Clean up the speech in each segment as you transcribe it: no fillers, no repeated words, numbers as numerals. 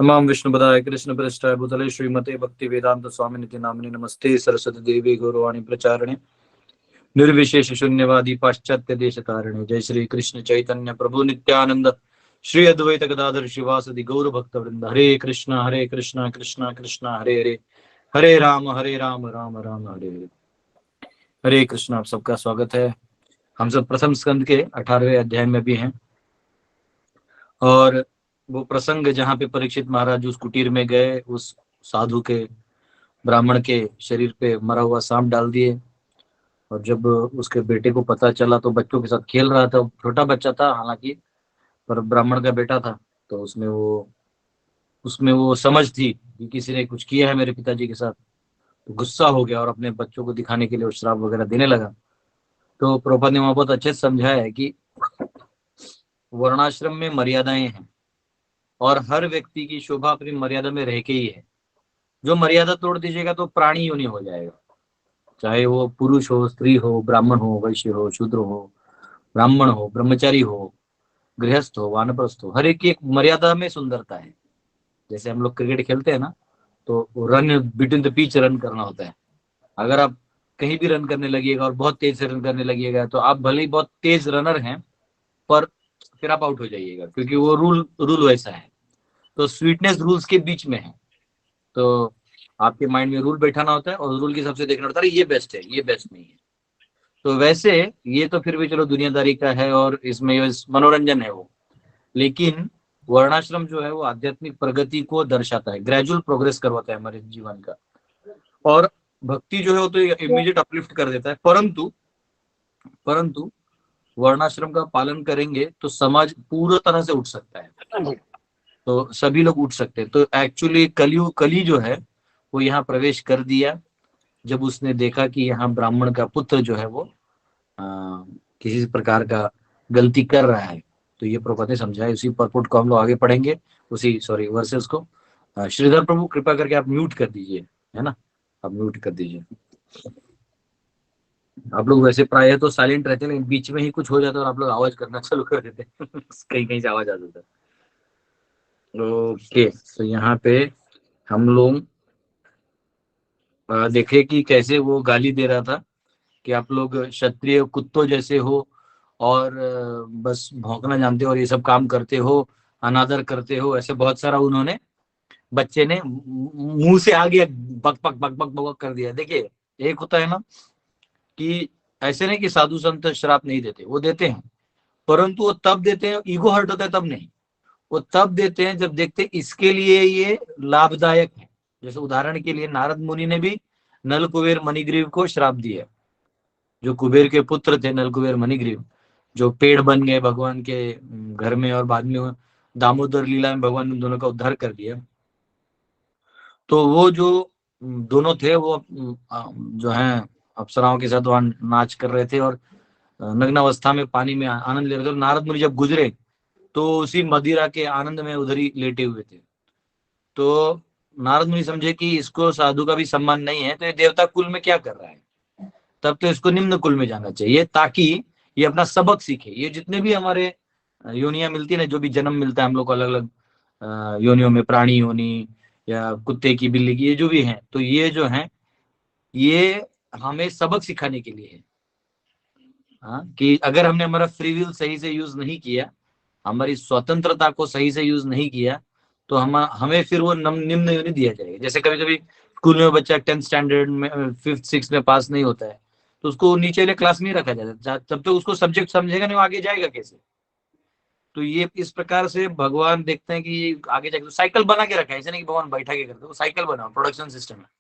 तमाम विष्णुपदाय कृष्ण प्रेष्ठाय भूतले श्रीमते भक्ति वेदांत स्वामी नित्य नामिने नमस्ते सरस्वती देवी गौरवाणी प्रचारिणे निर्विशेष शून्यवादी पाश्चात्य देश तारिणे। जय श्री कृष्ण चैतन्य प्रभु नित्यानंद श्री अद्वैत गदाधर शिवासदि गौर भक्त वृंद। हरे कृष्णा कृष्णा कृष्णा हरे हरे, हरे राम राम राम हरे हरे। हरे कृष्णा, आप सबका स्वागत है। हम सब प्रथम स्कंद के 18वें अध्याय में भी हैं और वो प्रसंग जहाँ पे परीक्षित महाराज उस कुटीर में गए, उस साधु के ब्राह्मण के शरीर पे मरा हुआ सांप डाल दिए और जब उसके बेटे को पता चला तो बच्चों के साथ खेल रहा था। छोटा बच्चा था हालांकि, पर ब्राह्मण का बेटा था, तो उसमें वो समझ थी कि किसी ने कुछ किया है मेरे पिताजी के साथ। तो गुस्सा हो गया और अपने बच्चों को दिखाने के लिए श्राप वगैरह देने लगा। तो प्रभुपाद ने वहां बहुत अच्छे से समझाया है कि वर्णाश्रम में मर्यादाएं हैं और हर व्यक्ति की शोभा अपनी मर्यादा में रह के ही है। जो मर्यादा तोड़ दीजिएगा तो प्राणी योनि हो जाएगा, चाहे वो पुरुष हो, स्त्री हो, ब्राह्मण हो, वैश्य हो, शूद्र हो, ब्राह्मण हो, ब्रह्मचारी हो, गृहस्थ हो, वानप्रस्थ हो। हर एक की एक मर्यादा में सुंदरता है। जैसे हम लोग क्रिकेट खेलते हैं ना, तो run between the pitch run करना होता है। अगर आप कहीं भी रन करने लगिएगा और बहुत तेज से रन करने लगिएगा तो आप भले ही बहुत तेज रनर हैं, पर फिर आप आउट हो जाइएगा, क्योंकि वो रूल रूल वैसा है। तो स्वीटनेस रूल्स के बीच में है। तो आपके माइंड में रूल बैठाना होता है और रूल के हिसाब से देखना होता है ये बेस्ट है, ये बेस्ट नहीं है। तो वैसे ये तो फिर भी चलो दुनियादारी का है और इसमें मनोरंजन है वो, लेकिन वर्णाश्रम जो है वो आध्यात्मिक प्रगति को दर्शाता है, ग्रेजुअल प्रोग्रेस करवाता है हमारे जीवन का। और भक्ति जो है वो तो इमीडिएट अपलिफ्ट कर देता है, परंतु परंतु वर्णाश्रम का पालन करेंगे तो समाज पूरी तरह से उठ सकता है। तो सभी लोग उठ सकते हैं। तो एक्चुअली कली जो है वो यहाँ प्रवेश कर दिया जब उसने देखा कि यहाँ ब्राह्मण का पुत्र जो है वो किसी प्रकार का गलती कर रहा है। तो ये प्रभुपाद ने समझाया, उसी परपुट को हम लोग आगे पढ़ेंगे, उसी सॉरी वर्सेस को। श्रीधर प्रभु कृपा करके आप म्यूट कर दीजिए, है ना, आप म्यूट कर दीजिए। आप लोग वैसे प्राय तो साइलेंट रहते हैं, लेकिन बीच में ही कुछ हो जाता है और आप लोग आवाज करना चालू कर देते हैं कहीं कहीं से आवाज आ जाता है। ओके, तो यहाँ पे हम लोग देखे कि कैसे वो गाली दे रहा था कि आप लोग क्षत्रिय कुत्तों जैसे हो और बस भौंकना जानते हो और ये सब काम करते हो, अनादर करते हो। ऐसे बहुत सारा उन्होंने बच्चे ने मुंह से आगे बक बक बक बक बक कर दिया। देखिए, एक होता है ना कि ऐसे नहीं कि साधु संत श्राप नहीं देते, वो देते हैं, परंतु वो तब देते हैं, ईगो हर्ट होता है तब नहीं। वो तब देते हैं जब देखते हैं इसके लिए ये लाभदायक है। जैसे उदाहरण के लिए नारद मुनि ने भी नल कुबेर मणिग्रीव को श्राप दिया। जो कुबेर के पुत्र थे नल कुबेर मणिग्रीव, जो पेड़ बन गए भगवान के घर में और बाद में दामोदर लीला में भगवान ने दोनों का उद्धार कर दिया। तो वो जो दोनों थे वो जो है अप्सराओं के साथ वहां नाच कर रहे थे और नग्न अवस्था में पानी में आनंद ले रहे थे। नारद मुनि जब गुजरे तो उसी मदिरा के आनंद में उधर ही लेटे हुए थे। तो नारद मुनि समझे कि इसको साधु का भी सम्मान नहीं है, तो ये देवता कुल में क्या कर रहा है, तब तो इसको निम्न कुल में जाना चाहिए ताकि ये अपना सबक सीखे। ये जितने भी हमारे योनियां मिलती है ना, जो भी जन्म मिलता है हम लोग को अलग अलग योनियों में, प्राणी योनि या कुत्ते की, बिल्ली की, ये जो भी है, तो ये जो है ये हमें सबक सिखाने के लिए है। हाँ, कि अगर हमने हमारा फ्री विल सही से यूज नहीं किया, हमारी स्वतंत्रता को सही से यूज नहीं किया, तो हमें फिर वो निम्न योनि दिया जाएगा। जैसे कभी कभी स्कूल में बच्चा 10th स्टैंडर्ड में, 5th 6th में पास नहीं होता है, तो उसको नीचे वाले क्लास में ही रखा जाता, तब तक उसको सब्जेक्ट समझेगा नहीं, वो आगे जाएगा कैसे। तो ये इस प्रकार से भगवान देखते हैं कि आगे जाके तो साइकिल बना के रखा है, ऐसे नहीं कि भगवान बैठा के करते, वो साइकिल बना, प्रोडक्शन सिस्टम है।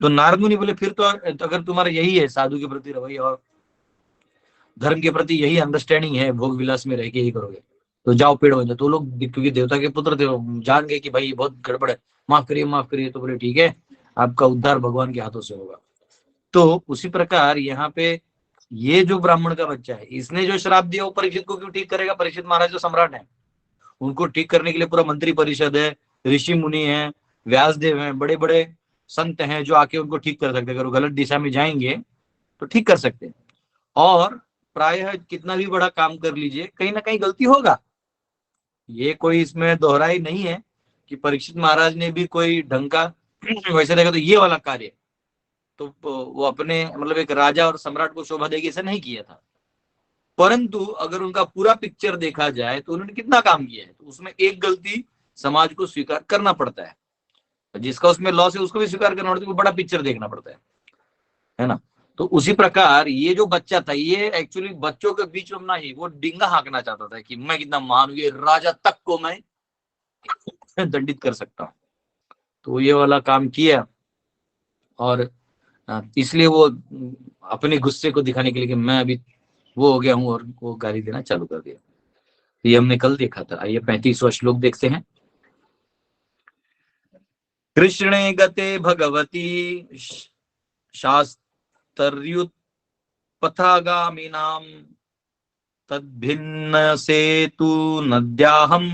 तो नारद मुनि बोले फिर तो अगर तुम्हारा यही है साधु के प्रति रवैया और धर्म के प्रति यही अंडरस्टैंडिंग है, भोग विलास में रह के ही करोगे, तो जाओ पेड़ बन जाओ। तो लोग क्योंकि देवता के पुत्र थे, वो जान गए कि भाई ये बहुत गड़बड़ है, माफ करिए माफ करिए। तो बोले ठीक है, आपका उद्धार भगवान के हाथों से होगा। तो उसी प्रकार यहाँ पे ये जो ब्राह्मण का बच्चा है, इसने जो श्राप दिया वो परीक्षित को क्यों ठीक करेगा? परीक्षित महाराज जो सम्राट है, उनको ठीक करने के लिए पूरा मंत्री परिषद है, ऋषि मुनि है, व्यासदेव है, बड़े बड़े संत हैं जो आके उनको ठीक कर सकते हैं। अगर वो गलत दिशा में जाएंगे तो ठीक कर सकते हैं। और प्रायः कितना भी बड़ा काम कर लीजिए, कहीं ना कहीं गलती होगा, ये कोई इसमें दोहराई नहीं है। कि परीक्षित महाराज ने भी कोई ढंग का वैसे देखा तो ये वाला कार्य तो वो अपने मतलब एक राजा और सम्राट को शोभा देगी ऐसा नहीं किया था। परंतु अगर उनका पूरा पिक्चर देखा जाए तो उन्होंने कितना काम किया है, तो उसमें एक गलती समाज को स्वीकार करना पड़ता है, जिसका उसमें लॉस है उसको भी स्वीकार करना पड़ता है, बड़ा पिक्चर देखना पड़ता है ना। तो उसी प्रकार ये जो बच्चा था ये एक्चुअली बच्चों के बीच में ना ही वो डिंगा हाँकना चाहता था कि मैं कितना महान हूं, ये राजा तक को मैं दंडित कर सकता हूँ। तो ये वाला काम किया और इसलिए वो अपने गुस्से को दिखाने के लिए कि मैं अभी वो हो गया हूँ और वो गाली देना चालू कर दिया। ये हमने कल देखा था। आइए 35वां श्लोक देखते हैं। कृष्णे गते भगवती शास्त्रयुत पथागामिनाम तद्भिन्न सेतु नद्याहम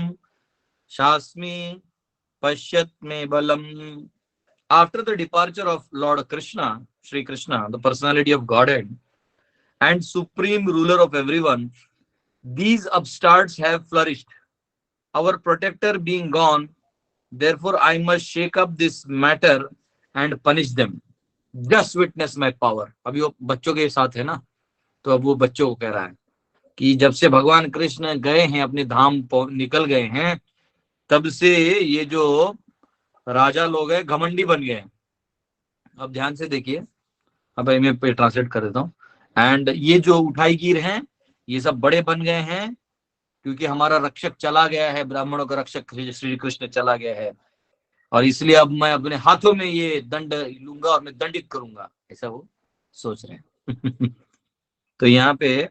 शास्मि पश्यत मे बलम। After the departure of Lord Krishna, Sri Krishna, the personality of Godhead and supreme ruler of everyone, these upstarts have flourished. Our protector being gone, therefore I must shake up this matter and punish them. Just witness my power. अभी वो बच्चों के साथ है ना, तो अब वो बच्चों को कह रहा है कि जब से भगवान कृष्ण गए हैं अपने धाम निकल गए हैं, तब से ये जो राजा लोग हैं घमंडी बन गए हैं। अब ध्यान से देखिए, अब मैं पे ट्रांसलेट कर देता हूँ। एंड ये जो उठाई गिर हैं ये सब बड़े बन गए हैं क्योंकि हमारा रक्षक चला गया है, ब्राह्मणों का रक्षक श्री कृष्ण चला गया है, और इसलिए अब मैं अपने हाथों में ये दंड लूंगा और मैं दंडित करूंगा, ऐसा वो सोच रहे हैं। तो यहाँ पे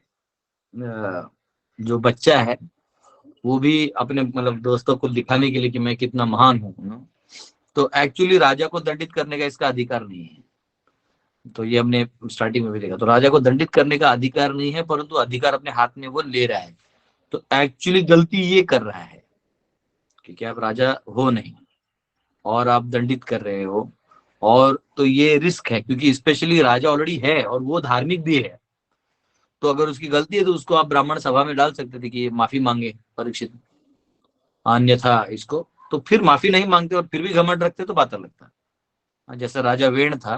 जो बच्चा है वो भी अपने मतलब दोस्तों को दिखाने के लिए कि मैं कितना महान हूँ, तो एक्चुअली राजा को दंडित करने का इसका अधिकार नहीं है। तो ये हमने स्टार्टिंग में भी देखा, तो राजा को दंडित करने का अधिकार नहीं है, परंतु अधिकार अपने हाथ में वो ले रहा है। तो एक्चुअली गलती ये कर रहा है क्योंकि आप राजा हो नहीं और आप दंडित कर रहे हो, और तो ये रिस्क है क्योंकि स्पेशली राजा ऑलरेडी है और वो धार्मिक भी है। तो अगर उसकी गलती है तो उसको आप ब्राह्मण सभा में डाल सकते थे कि ये माफी मांगे परीक्षित, अन्यथा इसको तो फिर माफी नहीं मांगते और फिर भी घमंड रखते तो बात अलग था। जैसा राजा वेण था,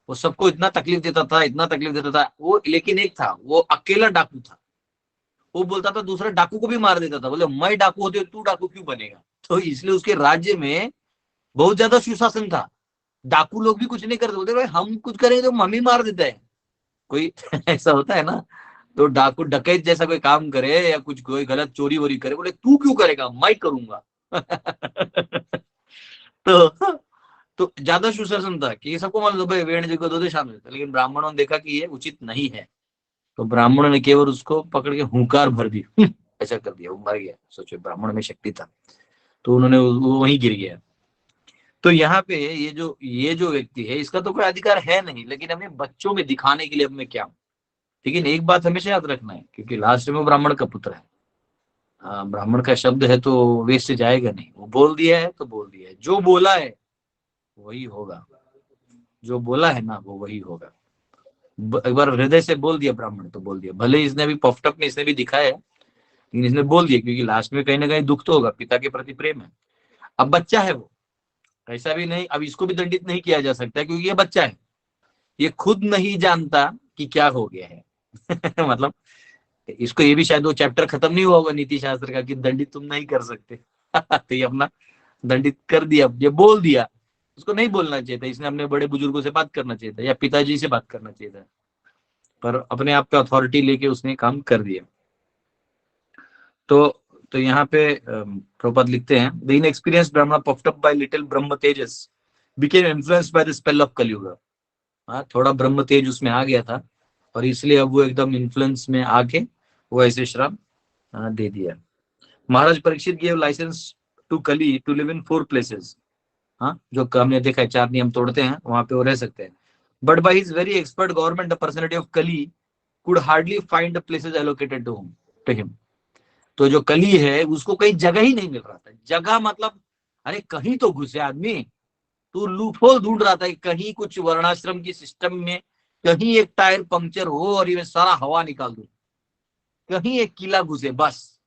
वो सबको इतना तकलीफ देता था, इतना तकलीफ देता था वो, लेकिन एक था वो अकेला डाकू था। वो बोलता था दूसरे डाकू को भी मार देता था, बोले मैं डाकू होते तू डाकू क्यों बनेगा। तो इसलिए उसके राज्य में बहुत ज्यादा सुशासन था। डाकू लोग भी कुछ नहीं करते, बोलते भाई हम कुछ करेंगे तो मम्मी मार देता है कोई। ऐसा होता है ना। तो डाकू डकैत जैसा कोई काम करे या कुछ कोई गलत चोरी वोरी करे, बोले तू क्यों करेगा मैं करूंगा। तो तो ज्यादा सुशासन था कि सबको मालूम भाई वेण जी को दो शामिल था, लेकिन ब्राह्मणों ने देखा कि ये उचित नहीं है, तो ब्राह्मणों ने केवल उसको पकड़ के हुंकार भर दी। ऐसा कर दिया, वो मर गया। सोचो ब्राह्मण में शक्ति था, तो उन्होंने वो वहीं गिर गया। तो यहाँ पे ये जो व्यक्ति है इसका तो कोई अधिकार है नहीं, लेकिन हमें बच्चों में दिखाने के लिए हमें क्या। लेकिन एक बात हमेशा याद रखना है क्योंकि लास्ट में वो ब्राह्मण का पुत्र है। ब्राह्मण का शब्द है तो वेस्ट से जाएगा नहीं, वो बोल दिया है तो बोल दिया है, जो बोला है वही होगा, जो बोला है ना वो वही होगा। एक बार हृदय से बोल दिया ब्राह्मण तो बोल दिया, भले इसने भी पफटप में इसने भी दिखाया है, लेकिन इसने बोल दिया क्योंकि लास्ट में कहीं ना कहीं दुख तो होगा, पिता के प्रति प्रेम है। अब बच्चा है वो, ऐसा भी नहीं अब इसको भी दंडित नहीं किया जा सकता क्योंकि ये बच्चा है, ये खुद नहीं जानता कि क्या हो गया है। मतलब इसको ये भी शायद वो चैप्टर खत्म नहीं हुआ होगा नीति शास्त्र का कि दंडित तुम नहीं कर सकते। तो ये अपना दंडित कर दिया, ये बोल दिया। उसको नहीं बोलना चाहिए था, इसने अपने बड़े बुजुर्गों से बात करना चाहिए था या पिताजी से बात करना चाहिए था, पर अपने आप पे अथॉरिटी लेके उसने काम कर दिया। तो तो यहाँ पे प्रभुपाद लिखते हैं the inexperienced brahmin puffed up by little brahma tejas became influenced by the spell of Kaliyuga. हाँ, थोड़ा ब्रह्म तेज उसमें आ गया था और इसलिए अब वो एकदम इन्फ्लुएंस में आके वो ऐसे श्राप दे दिया। महाराज परीक्षित गिव लाइसेंस टू कली टू लिव इन 4 प्लेसेस। हाँ, जो हमने देखा है 4 नियम तोड़ते हैं वहां पे वो रह सकते हैं, but by his very expert government the personality of Kali could hardly find places allocated to him. तो जो कली है उसको कहीं जगह ही नहीं मिल रहा था। जगह मतलब अरे कहीं तो घुसे आदमी, तू लूपहोल ढूंढ रहा था कि कहीं कुछ वर्णाश्रम की सिस्टम में कहीं एक टायर पंक्चर हो और ये सारा हवा निकाल दूं, कहीं एक कीला घुसे बस।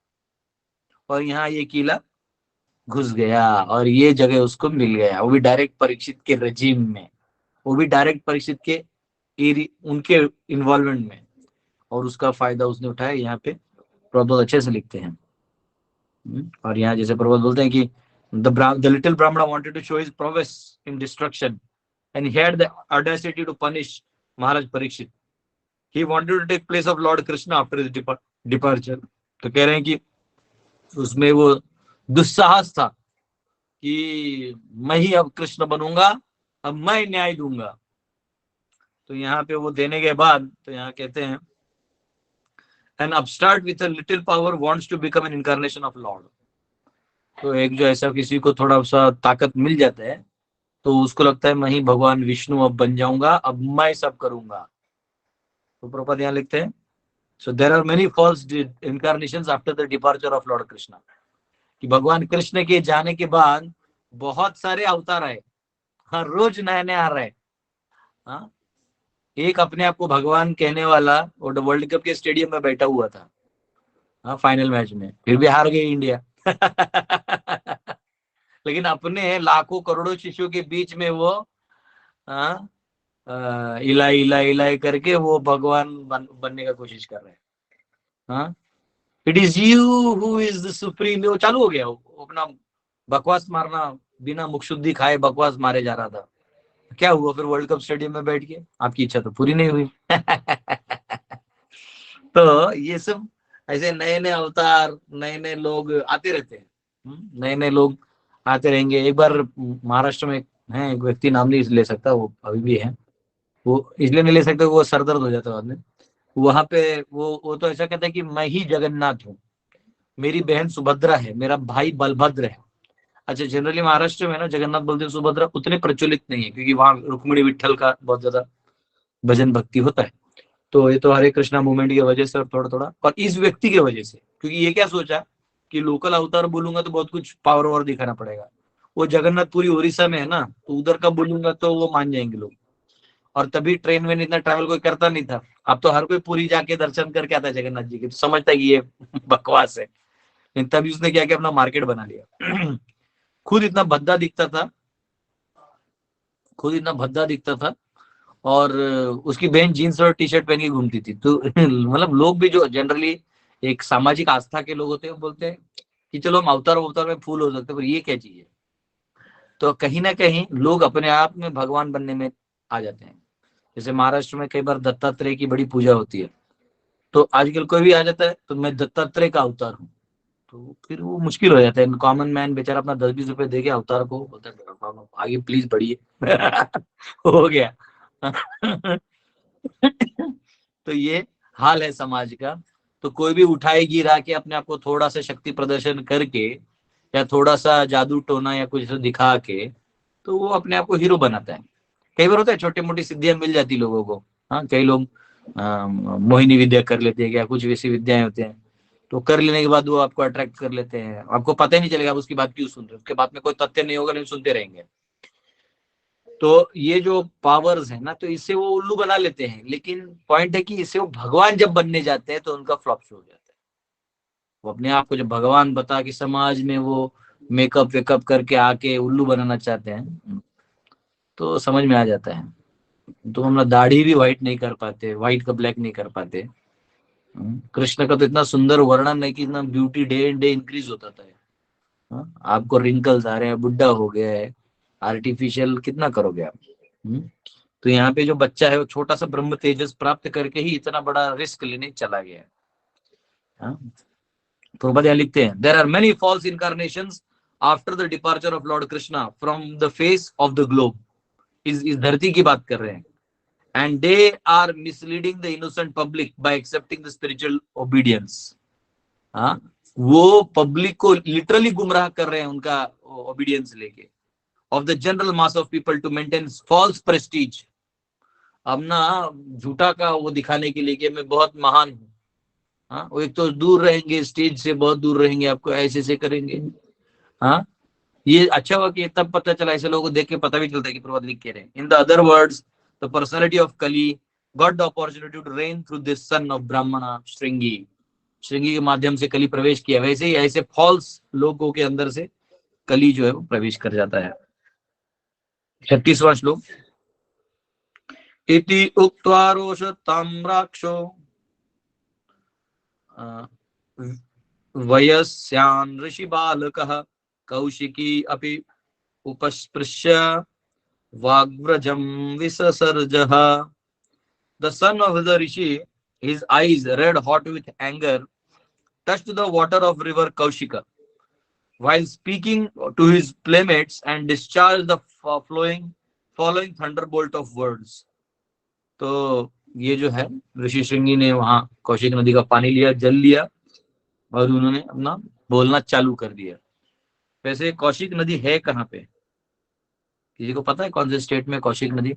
और यहाँ ये कीला घुस गया और ये जगह उसको मिल गया, वो भी डायरेक्ट परीक्षित के रजीम में, वो भी डायरेक्ट परीक्षित के उनके इन्वॉल्वमेंट में, और उसका फायदा उसने उठाया। यहाँ पे प्रभु अच्छे से लिखते हैं। और यहाँ जैसे प्रभु बोलते हैं कि the little Brahmana wanted to show his prowess in destruction and he had the audacity to punish Maharaj Parikshit. He wanted to take place of Lord Krishna after his departure. तो कह रहे हैं कि उसमें वो दुस्साहस था कि मैं ही अब कृष्ण बनूंगा, अब मैं न्याय दूंगा। तो यहाँ पे वो देने के बाद तो यहाँ कहते हैं an upstart with a little power wants to become an incarnation of Lord. तो एक जो ऐसा किसी को थोड़ा सा ताकत मिल जाता है तो उसको लगता है मैं ही भगवान विष्णु अब बन जाऊंगा, अब मैं सब करूंगा। तो प्रभुपाद यहाँ लिखते हैं so there are many false incarnations after the departure of lord Krishna, कि भगवान कृष्ण के जाने के बाद बहुत सारे अवतार आए, हर रोज नए नए आ रहे हैं। हाँ, एक अपने आप को भगवान कहने वाला वो वर्ल्ड कप के स्टेडियम में बैठा हुआ था, हाँ, फाइनल मैच में, फिर भी हार गई इंडिया। लेकिन अपने लाखों करोड़ों शिष्यों के बीच में वो हाँ, इलाई इलाई इलाई करके वो भगवान बनने का कोशिश कर रहे हैं। हाँ, it is you who is the supreme. वो चालू हो गया, वो अपना बकवास मारना, बिना मुखशुद्धि खाए बकवास मारे जा रहा था। क्या हुआ फिर वर्ल्ड कप स्टेडियम में बैठ के? आपकी इच्छा तो पूरी नहीं हुई। तो ये सब ऐसे नए नए अवतार, नए नए लोग आते रहते हैं, नए नए लोग आते रहेंगे। एक बार महाराष्ट्र में है एक व्यक्ति, नाम नहीं ले सकता, वो अभी भी है, वो इसलिए नहीं ले सकते, वो सरदर्द हो जाता है बाद में। वहां पे वो तो ऐसा कहता है कि मैं ही जगन्नाथ हूँ, मेरी बहन सुभद्रा है, मेरा भाई बलभद्र है। अच्छा, जनरली महाराष्ट्र में ना जगन्नाथ बलदेव सुभद्रा उतने प्रचलित नहीं है, क्योंकि वहां रुक्मिणी विठल का बहुत ज्यादा भजन भक्ति होता है। तो ये तो हरे कृष्णा मूवमेंट की वजह से और थोड़ा थोड़ा, और इस व्यक्ति की वजह से, क्योंकि ये क्या सोचा कि लोकल अवतार बोलूंगा तो बहुत कुछ पावर और दिखाना पड़ेगा। वो जगन्नाथपुरी उड़ीसा में है ना, तो उधर का बोलूंगा तो वो मान जाएंगे लोग। और तभी ट्रेन में इतना ट्रैवल कोई करता नहीं था। अब तो हर कोई पूरी जाके दर्शन करके आता है जगन्नाथ जी के, तो समझता है कि ये बकवास है। तभी उसने क्या किया, अपना मार्केट बना लिया। खुद इतना भद्दा दिखता था, खुद इतना भद्दा दिखता था, और उसकी बहन जीन्स और टी शर्ट पहन के घूमती थी। तो मतलब लोग भी जो जनरली एक सामाजिक आस्था के लोग होते हैं, वो बोलते हैं कि चलो हम अवतार अवतार में फूल हो सकते हैं, पर ये क्या चीज है। तो कहीं ना कहीं लोग अपने आप में भगवान बनने में आ जाते हैं। जैसे महाराष्ट्र में कई बार दत्तात्रेय की बड़ी पूजा होती है, तो आजकल कोई भी आ जाता है तो मैं दत्तात्रेय का अवतार हूँ, तो फिर वो मुश्किल हो जाता है। कॉमन मैन बेचारा अपना 10-20 रुपए दे के अवतार को बोलता है आगे प्लीज बढ़िए। हो गया। तो ये हाल है समाज का। तो कोई भी उठाए गिरा के अपने आप को थोड़ा सा शक्ति प्रदर्शन करके या थोड़ा सा जादू टोना या कुछ दिखा के, तो वो अपने आप को हीरो बनाता है। कई बार होता है छोटी मोटी सिद्धियां मिल जाती लोगों को। हाँ, कई लोग मोहिनी विद्या कर लेते हैं या कुछ वैसी विद्याएं होते हैं, तो कर लेने के बाद वो आपको अट्रैक्ट कर लेते हैं, आपको पता ही नहीं चलेगा आप उसकी बात क्यों सुन रहे हो, उसके बात में कोई तथ्य नहीं होगा लेकिन सुनते रहेंगे। तो ये जो पावर्स है ना, तो इससे वो उल्लू बना लेते हैं, लेकिन पॉइंट है कि इससे वो भगवान जब बनने जाते हैं तो उनका फ्लॉप शो हो जाता है। वो अपने आप को जब भगवान बता कि समाज में वो मेकअप वेकअप करके आके उल्लू बनाना चाहते हैं, तो समझ में आ जाता है। तो हम लोग दाढ़ी भी व्हाइट नहीं कर पाते, व्हाइट का ब्लैक नहीं कर पाते। कृष्ण का तो इतना सुंदर वर्णन है कि इतना beauty day and day increase होता था। आपको रिंकल्स आ रहे हैं, बुढ़ा हो गया है, आर्टिफिशियल कितना करोगे आप। तो यहाँ पे जो बच्चा है वो छोटा सा ब्रह्म तेजस प्राप्त करके ही इतना बड़ा रिस्क लेने चला गया है। प्रभुपाद यहाँ लिखते हैं there are many false incarnations after the departure of lord Krishna from the face of the globe. इस धरती की बात कर रहे हैं। And they are misleading the innocent public by accepting the spiritual obedience. हाँ, वो पब्लिक को लिटरली गुमराह कर रहे हैं उनका ओबीडियंस लेके, of the general mass of people to maintain false prestige. अब ना झूठा का वो दिखाने के लिए कि मैं बहुत महान हूँ। हाँ, वो एक तो दूर रहेंगे, स्टेज से बहुत दूर रहेंगे, आपको ऐसे ऐसे करेंगे। हाँ, ये अच्छा हुआ कि तब पता चला, ऐसे लोगों को देख के पता भी चलता है कि प्रवाद लिख के रहे। In the other words the personality of Kali got the opportunity to reign through this son of brahmana Shringi. Shringi के माध्यम से कली प्रवेश किया। वैसे ही ऐसे फॉल्स लोगों के अंदर से कली जो है वो प्रवेश कर जाता है। 36वां श्लोक। इति उक्त्वा रोषताम्राक्षो वयस्यान् ऋषि बालकः कौशिकी अपि उपस्पृश्य वाग्व्रजं विससर्जः। The son of the rishi, his eyes red hot with anger, touched the water of river Kaushika while speaking to his playmates and discharged the following thunderbolt of words. तो ये जो है ऋषि श्रृंगी ने वहां कौशिक नदी का पानी लिया, जल लिया और उन्होंने अपना बोलना चालू कर दिया। वैसे कौशिक नदी है कहाँ पे? किसी को पता है कौन से स्टेट में कौशिक नदी?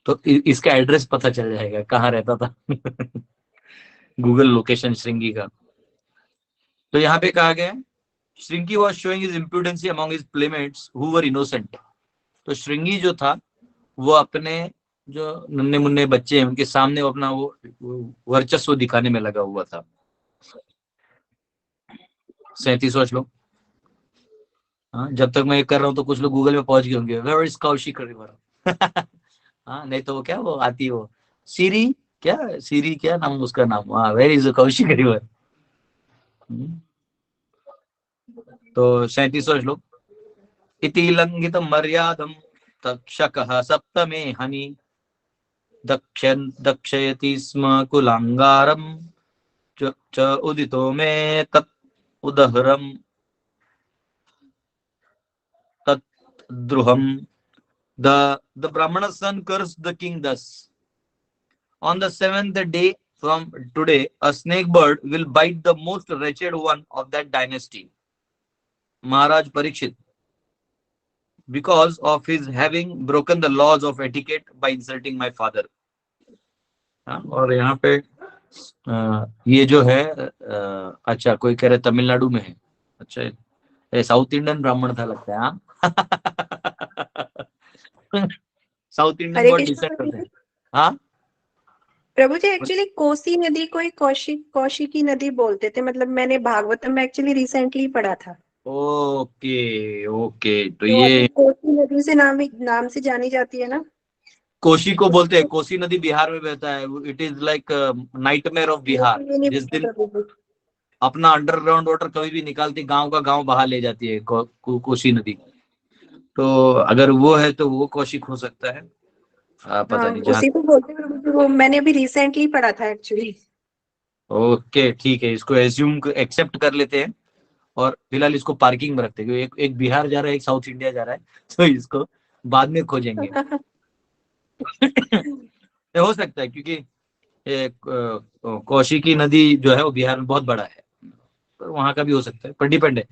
तो इसका एड्रेस पता चल जाएगा कहाँ रहता था। गूगल लोकेशन श्रृंगी का। तो यहाँ पे कहा गया Shringi was showing his imprudency among his playmates who were innocent. तो श्रृंगी जो था वो अपने जो नन्हे मुन्ने बच्चे हैं उनके सामने वो अपना वो वर्चस्व दिखाने में लगा हुआ था। 37वां श्लोक। हाँ, जब तक मैं कर रहा हूँ तो कुछ लोग गूगल में पहुंच गए होंगे, वेयर इज कौशिक रिवर। हाँ, नहीं तो वो क्या वो आती वो सीरी क्या नाम उसका नाम, हाँ, वेयर इज कौशिक रिवर। तो 37वां श्लोक। इति लंघित मर्यादम तक्षकः सप्तमे हनि दक्षयति स्म कुलांगारम च उदितो मे तत् उदहरम तत् द्रुहम। The Brahmana's son cursed the king thus: on the 7th day from today, a snake bird will bite the most wretched one of that dynasty, Maharaj Parikshit, because of his having broken the laws of etiquette by insulting my father. और यहाँ पे ये जो है अच्छा कोई कह रहे तमिलनाडु में है। अच्छा, ये साउथ इंडियन ब्राह्मण था लगता है। हाँ। साउथ इंडियन बहुत डिसेंट होते हैं। हाँ प्रभु जी, एक्चुअली कोसी नदी को कौशिकी नदी बोलते थे, मतलब मैंने भागवतम में एक्चुअली रिसेंटली पढ़ा था। ओके तो ये ये कोसी नदी से नाम से जानी जाती है ना। कोसी को बोलते हैं। कोसी नदी बिहार में बहता है। It is like nightmare of Bihar. जिस दिन अपना अंडरग्राउंड वाटर कभी भी निकालती, गांव का गांव बहा ले जाती है कोसी नदी। तो अगर वो है तो वो कौशिक हो सकता है, पता नहीं। उसी को बोलते हैं, वो मैंने अभी रिसेंटली पढ़ा था एक्चुअली। ओके ठीक है, इसको एज्यूम एक्सेप्ट कर लेते हैं और फिलहाल इसको पार्किंग में रखते हैं। एक बिहार जा रहा है, एक साउथ इंडिया जा रहा है, तो इसको बाद में खोजेंगे। हो सकता है क्योंकि कौशिकी नदी जो है वो बिहार में बहुत बड़ा है, पर वहां का भी हो सकता है, पर डिपेंड है।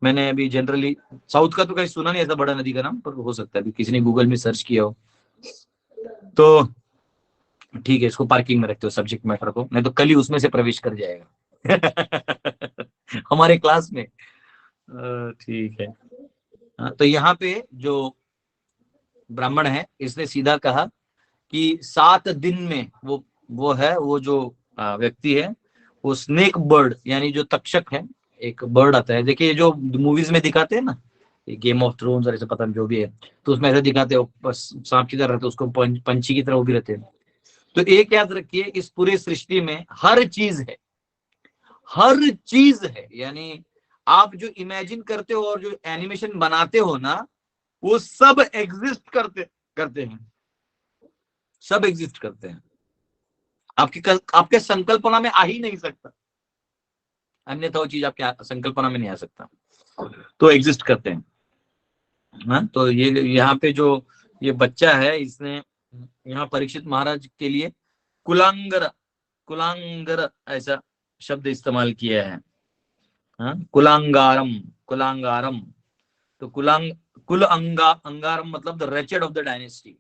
मैंने अभी जनरली साउथ का तो कहीं सुना नहीं ऐसा बड़ा नदी का नाम, पर हो सकता है किसी ने गूगल में सर्च किया हो। तो ठीक है, इसको पार्किंग में रखते हो सब्जेक्ट मैटर को, नहीं तो कल ही उसमें से प्रवेश कर जाएगा हमारे क्लास में। ठीक है। तो यहाँ पे जो ब्राह्मण है इसने सीधा कहा कि 7 दिन में वो है, वो जो व्यक्ति है वो स्नेक बर्ड यानी जो तक्षक है, एक बर्ड आता है। देखिए जो मूवीज में दिखाते हैं ना, गेम ऑफ थ्रोन्स और ऐसे पता नहीं जो भी है, तो उसमें ऐसा दिखाते हो बस सांप की तरह रहते, उसको पंछी की तरह वो भी रहते हैं। तो एक याद रखिए, इस पूरी सृष्टि में हर चीज है, हर चीज है। यानी आप जो इमेजिन करते हो और जो एनिमेशन बनाते हो ना, वो सब एग्जिस्ट करते हैं, सब एग्जिस्ट करते हैं। आपके संकल्पना में आ ही नहीं सकता, अन्यथा वो चीज आपके संकल्पना में नहीं आ सकता, तो एग्जिस्ट करते हैं। हाँ, तो ये यहाँ पे जो ये बच्चा है, इसने यहाँ परीक्षित महाराज के लिए कुलांगर ऐसा शब्द इस्तेमाल किया है। हाँ, कुलांगारम। तो अंगारम मतलब the wretched of the dynasty,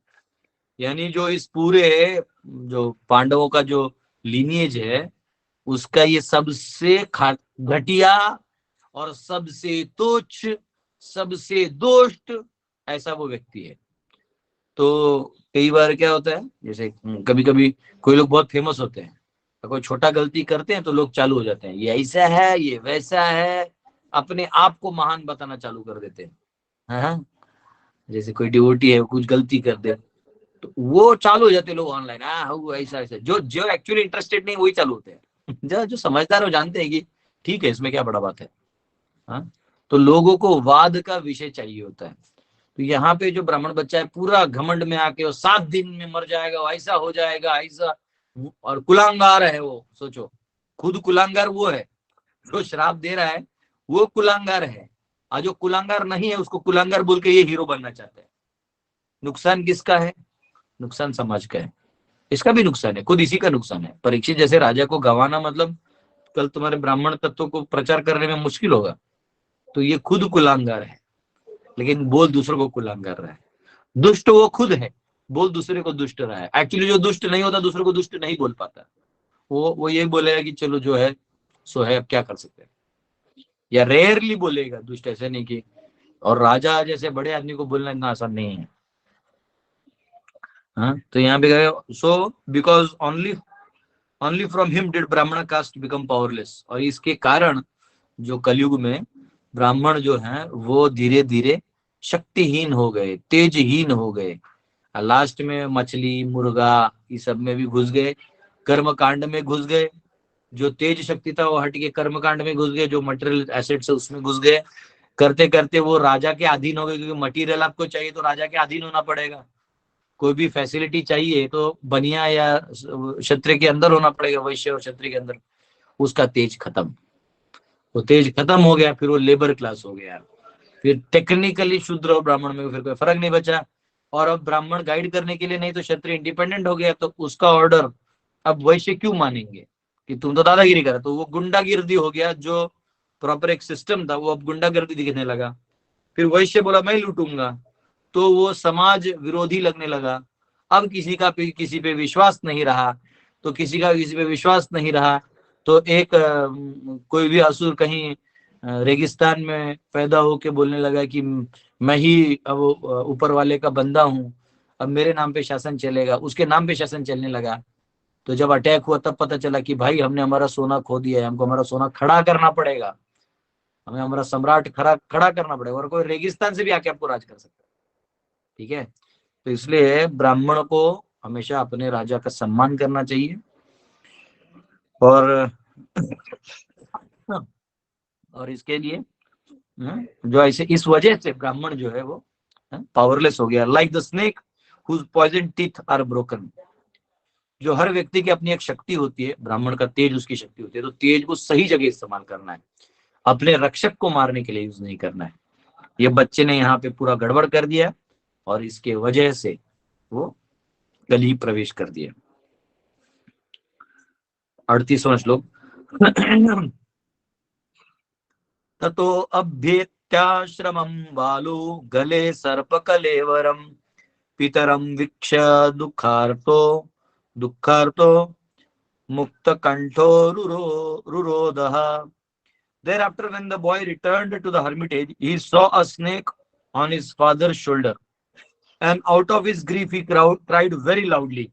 यानी जो इस पूरे जो पांडवों का जो लीनिएज है उसका ये सबसे घटिया और सबसे तुच्छ, सबसे दुष्ट ऐसा वो व्यक्ति है। तो कई बार क्या होता है, जैसे कभी कभी कोई लोग बहुत फेमस होते हैं, तो कोई छोटा गलती करते हैं तो लोग चालू हो जाते हैं, ये ऐसा है, ये वैसा है, अपने आप को महान बताना चालू कर देते हैं। हाँ, जैसे कोई डिवोटी है कुछ गलती कर दे तो वो चालू हो जाते लोग ऑनलाइन, हाँ ऐसा ऐसा, जो जो एक्चुअली इंटरेस्टेड नहीं वही चालू होते हैं। जो जो समझदार हो जानते हैं कि ठीक है इसमें क्या बड़ा बात है। हाँ, तो लोगों को वाद का विषय चाहिए होता है। तो यहाँ पे जो ब्राह्मण बच्चा है पूरा घमंड में आके वो 7 दिन में मर जाएगा, ऐसा हो जाएगा ऐसा, और कुलांगार है वो, सोचो खुद कुलांगार वो है जो श्राप दे रहा है, वो कुलांगार है, और जो कुलांगार नहीं है उसको कुलांगार बोल के ये हीरो बनना चाहते हैं। नुकसान किसका है? नुकसान समाज का है, इसका भी नुकसान है, खुद इसी का नुकसान है। परीक्षित जैसे राजा को गंवाना मतलब कल तुम्हारे ब्राह्मण तत्व को प्रचार करने में मुश्किल होगा। तो ये खुद कुलांगार है, लेकिन बोल दूसरों को कुलांगार रहा है। दुष्ट वो खुद है, बोल दूसरे को दुष्ट रहा है। एक्चुअली जो दुष्ट नहीं होता दूसरे को दुष्ट नहीं बोल पाता, वो यही बोलेगा कि चलो जो है सो है, अब क्या कर सकते हैं, या रेयरली बोलेगा दुष्ट, ऐसे नहीं कि। और राजा जैसे बड़े आदमी को बोलना इतना आसान नहीं है। हाँ, तो यहाँ पे गए, so because only only from him did ब्राह्मण कास्ट बिकम पावरलेस। और इसके कारण जो कलयुग में ब्राह्मण जो हैं वो धीरे धीरे शक्तिहीन हो गए, तेजहीन हो गए। लास्ट में मछली मुर्गा इस सब में भी घुस गए, कर्म कांड में घुस गए। जो तेज शक्ति था वो हट के कर्म कांड में घुस गए, जो मटेरियल एसेट्स है उसमें घुस गए। करते करते वो राजा के अधीन हो गए, क्योंकि मटेरियल आपको चाहिए तो राजा के अधीन होना पड़ेगा। कोई भी फैसिलिटी चाहिए तो बनिया या क्षत्रिय के अंदर होना पड़ेगा, वैश्य और क्षत्रिय के अंदर। उसका तेज खत्म, वो तेज खत्म हो गया, फिर वो लेबर क्लास हो गया। फिर टेक्निकली शूद्र और ब्राह्मण में फिर कोई फर्क नहीं बचा। और अब ब्राह्मण गाइड करने के लिए नहीं तो क्षत्रिय इंडिपेंडेंट हो गया, तो उसका ऑर्डर अब वैश्य क्यों मानेंगे कि तुम तो दादागिरी कर, तो वो गुंडागिर्दी हो गया। जो प्रॉपर एक सिस्टम था वो अब गुंडागिर्दी दिखने लगा। फिर वैश्य बोला मैं लूटूंगा, तो वो समाज विरोधी लगने लगा। अब किसी का किसी पे विश्वास नहीं रहा, तो किसी का किसी पे विश्वास नहीं रहा, तो एक कोई भी असुर कहीं रेगिस्तान में पैदा होके बोलने लगा कि मैं ही अब ऊपर वाले का बंदा हूँ, अब मेरे नाम पे शासन चलेगा, उसके नाम पे शासन चलने लगा। तो जब अटैक हुआ तब पता चला कि भाई हमने हमारा सोना खो दिया है, हमको हमारा सोना खड़ा करना पड़ेगा, हमें हमारा सम्राट खड़ा खड़ा करना पड़ेगा, और कोई रेगिस्तान से भी आके आपको राज कर सकता है। ठीक है, तो इसलिए ब्राह्मण को हमेशा अपने राजा का सम्मान करना चाहिए। और और इसके लिए जो ऐसे इस वजह से ब्राह्मण जो है वो पावरलेस हो गया, like the snake whose poison teeth are broken. जो हर व्यक्ति की अपनी एक शक्ति होती है, ब्राह्मण का तेज उसकी शक्ति होती है, तो तेज को सही जगह इस्तेमाल करना है, अपने रक्षक को मारने के लिए यूज नहीं करना है। ये बच्चे ने यहाँ पे पूरा गड़बड़ कर दिया, और इसके वजह से वो कली प्रवेश कर दिया। 38वां श्लोक। ततो अभ्येत्याश्रमं बालो गले सर्पकलेवरम पितरम वीक्ष दुःखार्तो दुःखार्तो मुक्तकंठो रुरोधः। Thereafter, when the boy returned to the hermitage, he saw a snake on his father's shoulder, and out of his grief he cried very loudly.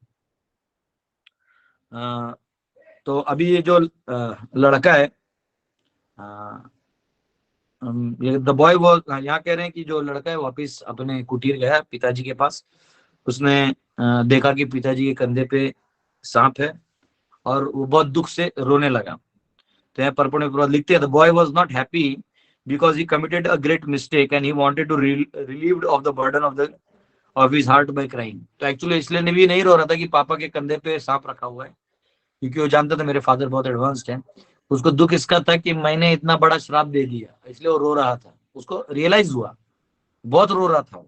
तो अभी ये जो लड़का है, ये द बॉय वो यहाँ कह रहे हैं कि जो लड़का है वापिस अपने कुटीर गया पिताजी के पास। उसने देखा कि पिताजी के कंधे पे सांप है, और वो बहुत दुख से रोने लगा। तो यहाँ पर्पण में पूरा लिखते हैं, the boy was not happy because he committed a great mistake and he wanted to relieved of the burden of his heart by crying. तो एक्चुअली इसलिए भी नहीं रो रहा था कि पापा के कंधे पे सांप रखा हुआ है, क्योंकि वो जानता था मेरे फादर बहुत एडवांस्ड है। उसको दुख इसका था कि मैंने इतना बड़ा श्राप दे दिया, इसलिए वो रो रहा था। उसको रियलाइज हुआ, बहुत रो रहा था।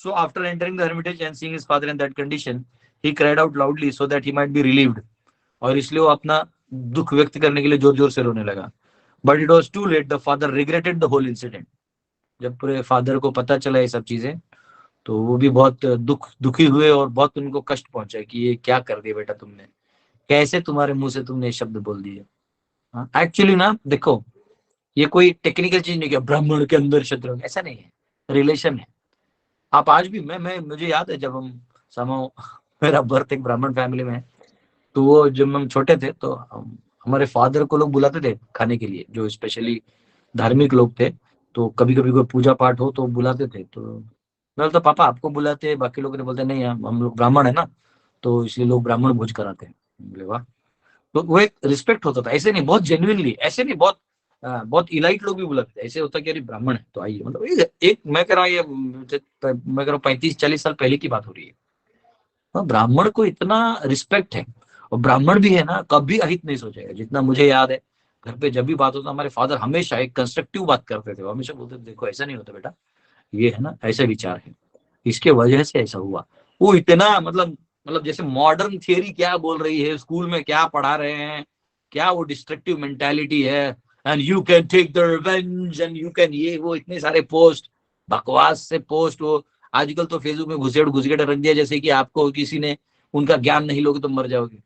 So after entering the hermitage and seeing his father in that condition, he cried out loudly so that he might be relieved. और इसलिए वो अपना दुख व्यक्त करने के लिए जोर जोर से रोने लगा। But it was too late. The father regretted the whole incident. जब पूरे फादर को पता चला ये सब चीजें, तो वो भी बहुत दुखी हुए, और बहुत उनको कष्ट पहुंचा कि ये क्या कर दिया बेटा तुमने, कैसे तुम्हारे मुंह से तुमने शब्द बोल दिए। एक्चुअली ना देखो, ये कोई टेक्निकल चीज नहीं, क्या ब्राह्मण के अंदर शत्रु, ऐसा नहीं है, रिलेशन है। आप आज भी मैं मुझे याद है जब हम समो मेरा बर्थ एक ब्राह्मण फैमिली में है, तो वो जब हम छोटे थे तो हमारे फादर को लोग बुलाते थे खाने के लिए, जो स्पेशली धार्मिक लोग थे, तो कभी कभी कोई पूजा पाठ हो तो बुलाते थे। तो मैं बोलता पापा आपको बुलाते हैं, बाकी लोग ने बोलते नहीं हम लोग ब्राह्मण है ना, तो इसलिए लोग ब्राह्मण भोज कराते हैं। बोले वाह। तो वो एक रिस्पेक्ट होता था, ऐसे नहीं, बहुत जेन्युइनली, ऐसे नहीं, बहुत बहुत इलाइट लोग भी बुलाते थे, ऐसे होता कि अरे ब्राह्मण है तो आइए, मतलब एक मैं कह रहा हूँ ये मैं कह रहा हूँ 35-40 साल पहले की बात हो रही है। हाँ, ब्राह्मण को इतना रिस्पेक्ट है। और ब्राह्मण भी है ना कभी अहित नहीं सोचेगा, जितना मुझे याद है घर पे जब भी बात होता हमारे फादर हमेशा एक कंस्ट्रक्टिव बात करते थे, वो हमेशा बोलते थे देखो ऐसा नहीं होता बेटा, ये है ना ऐसे विचार है, इसके वजह से ऐसा हुआ। वो इतना मतलब जैसे मॉडर्न थियरी क्या बोल रही है, स्कूल में क्या पढ़ा रहे हैं, क्या वो डिस्ट्रक्टिव मेंटालिटी है, and you can take the revenge and you can, ये वो इतने सारे पोस्ट, बकवास से पोस्ट। वो आजकल तो फेसबुक में घुसेड़ रख दिया जैसे कि आपको किसी ने उनका ज्ञान नहीं लोगे तो मर जाओगे।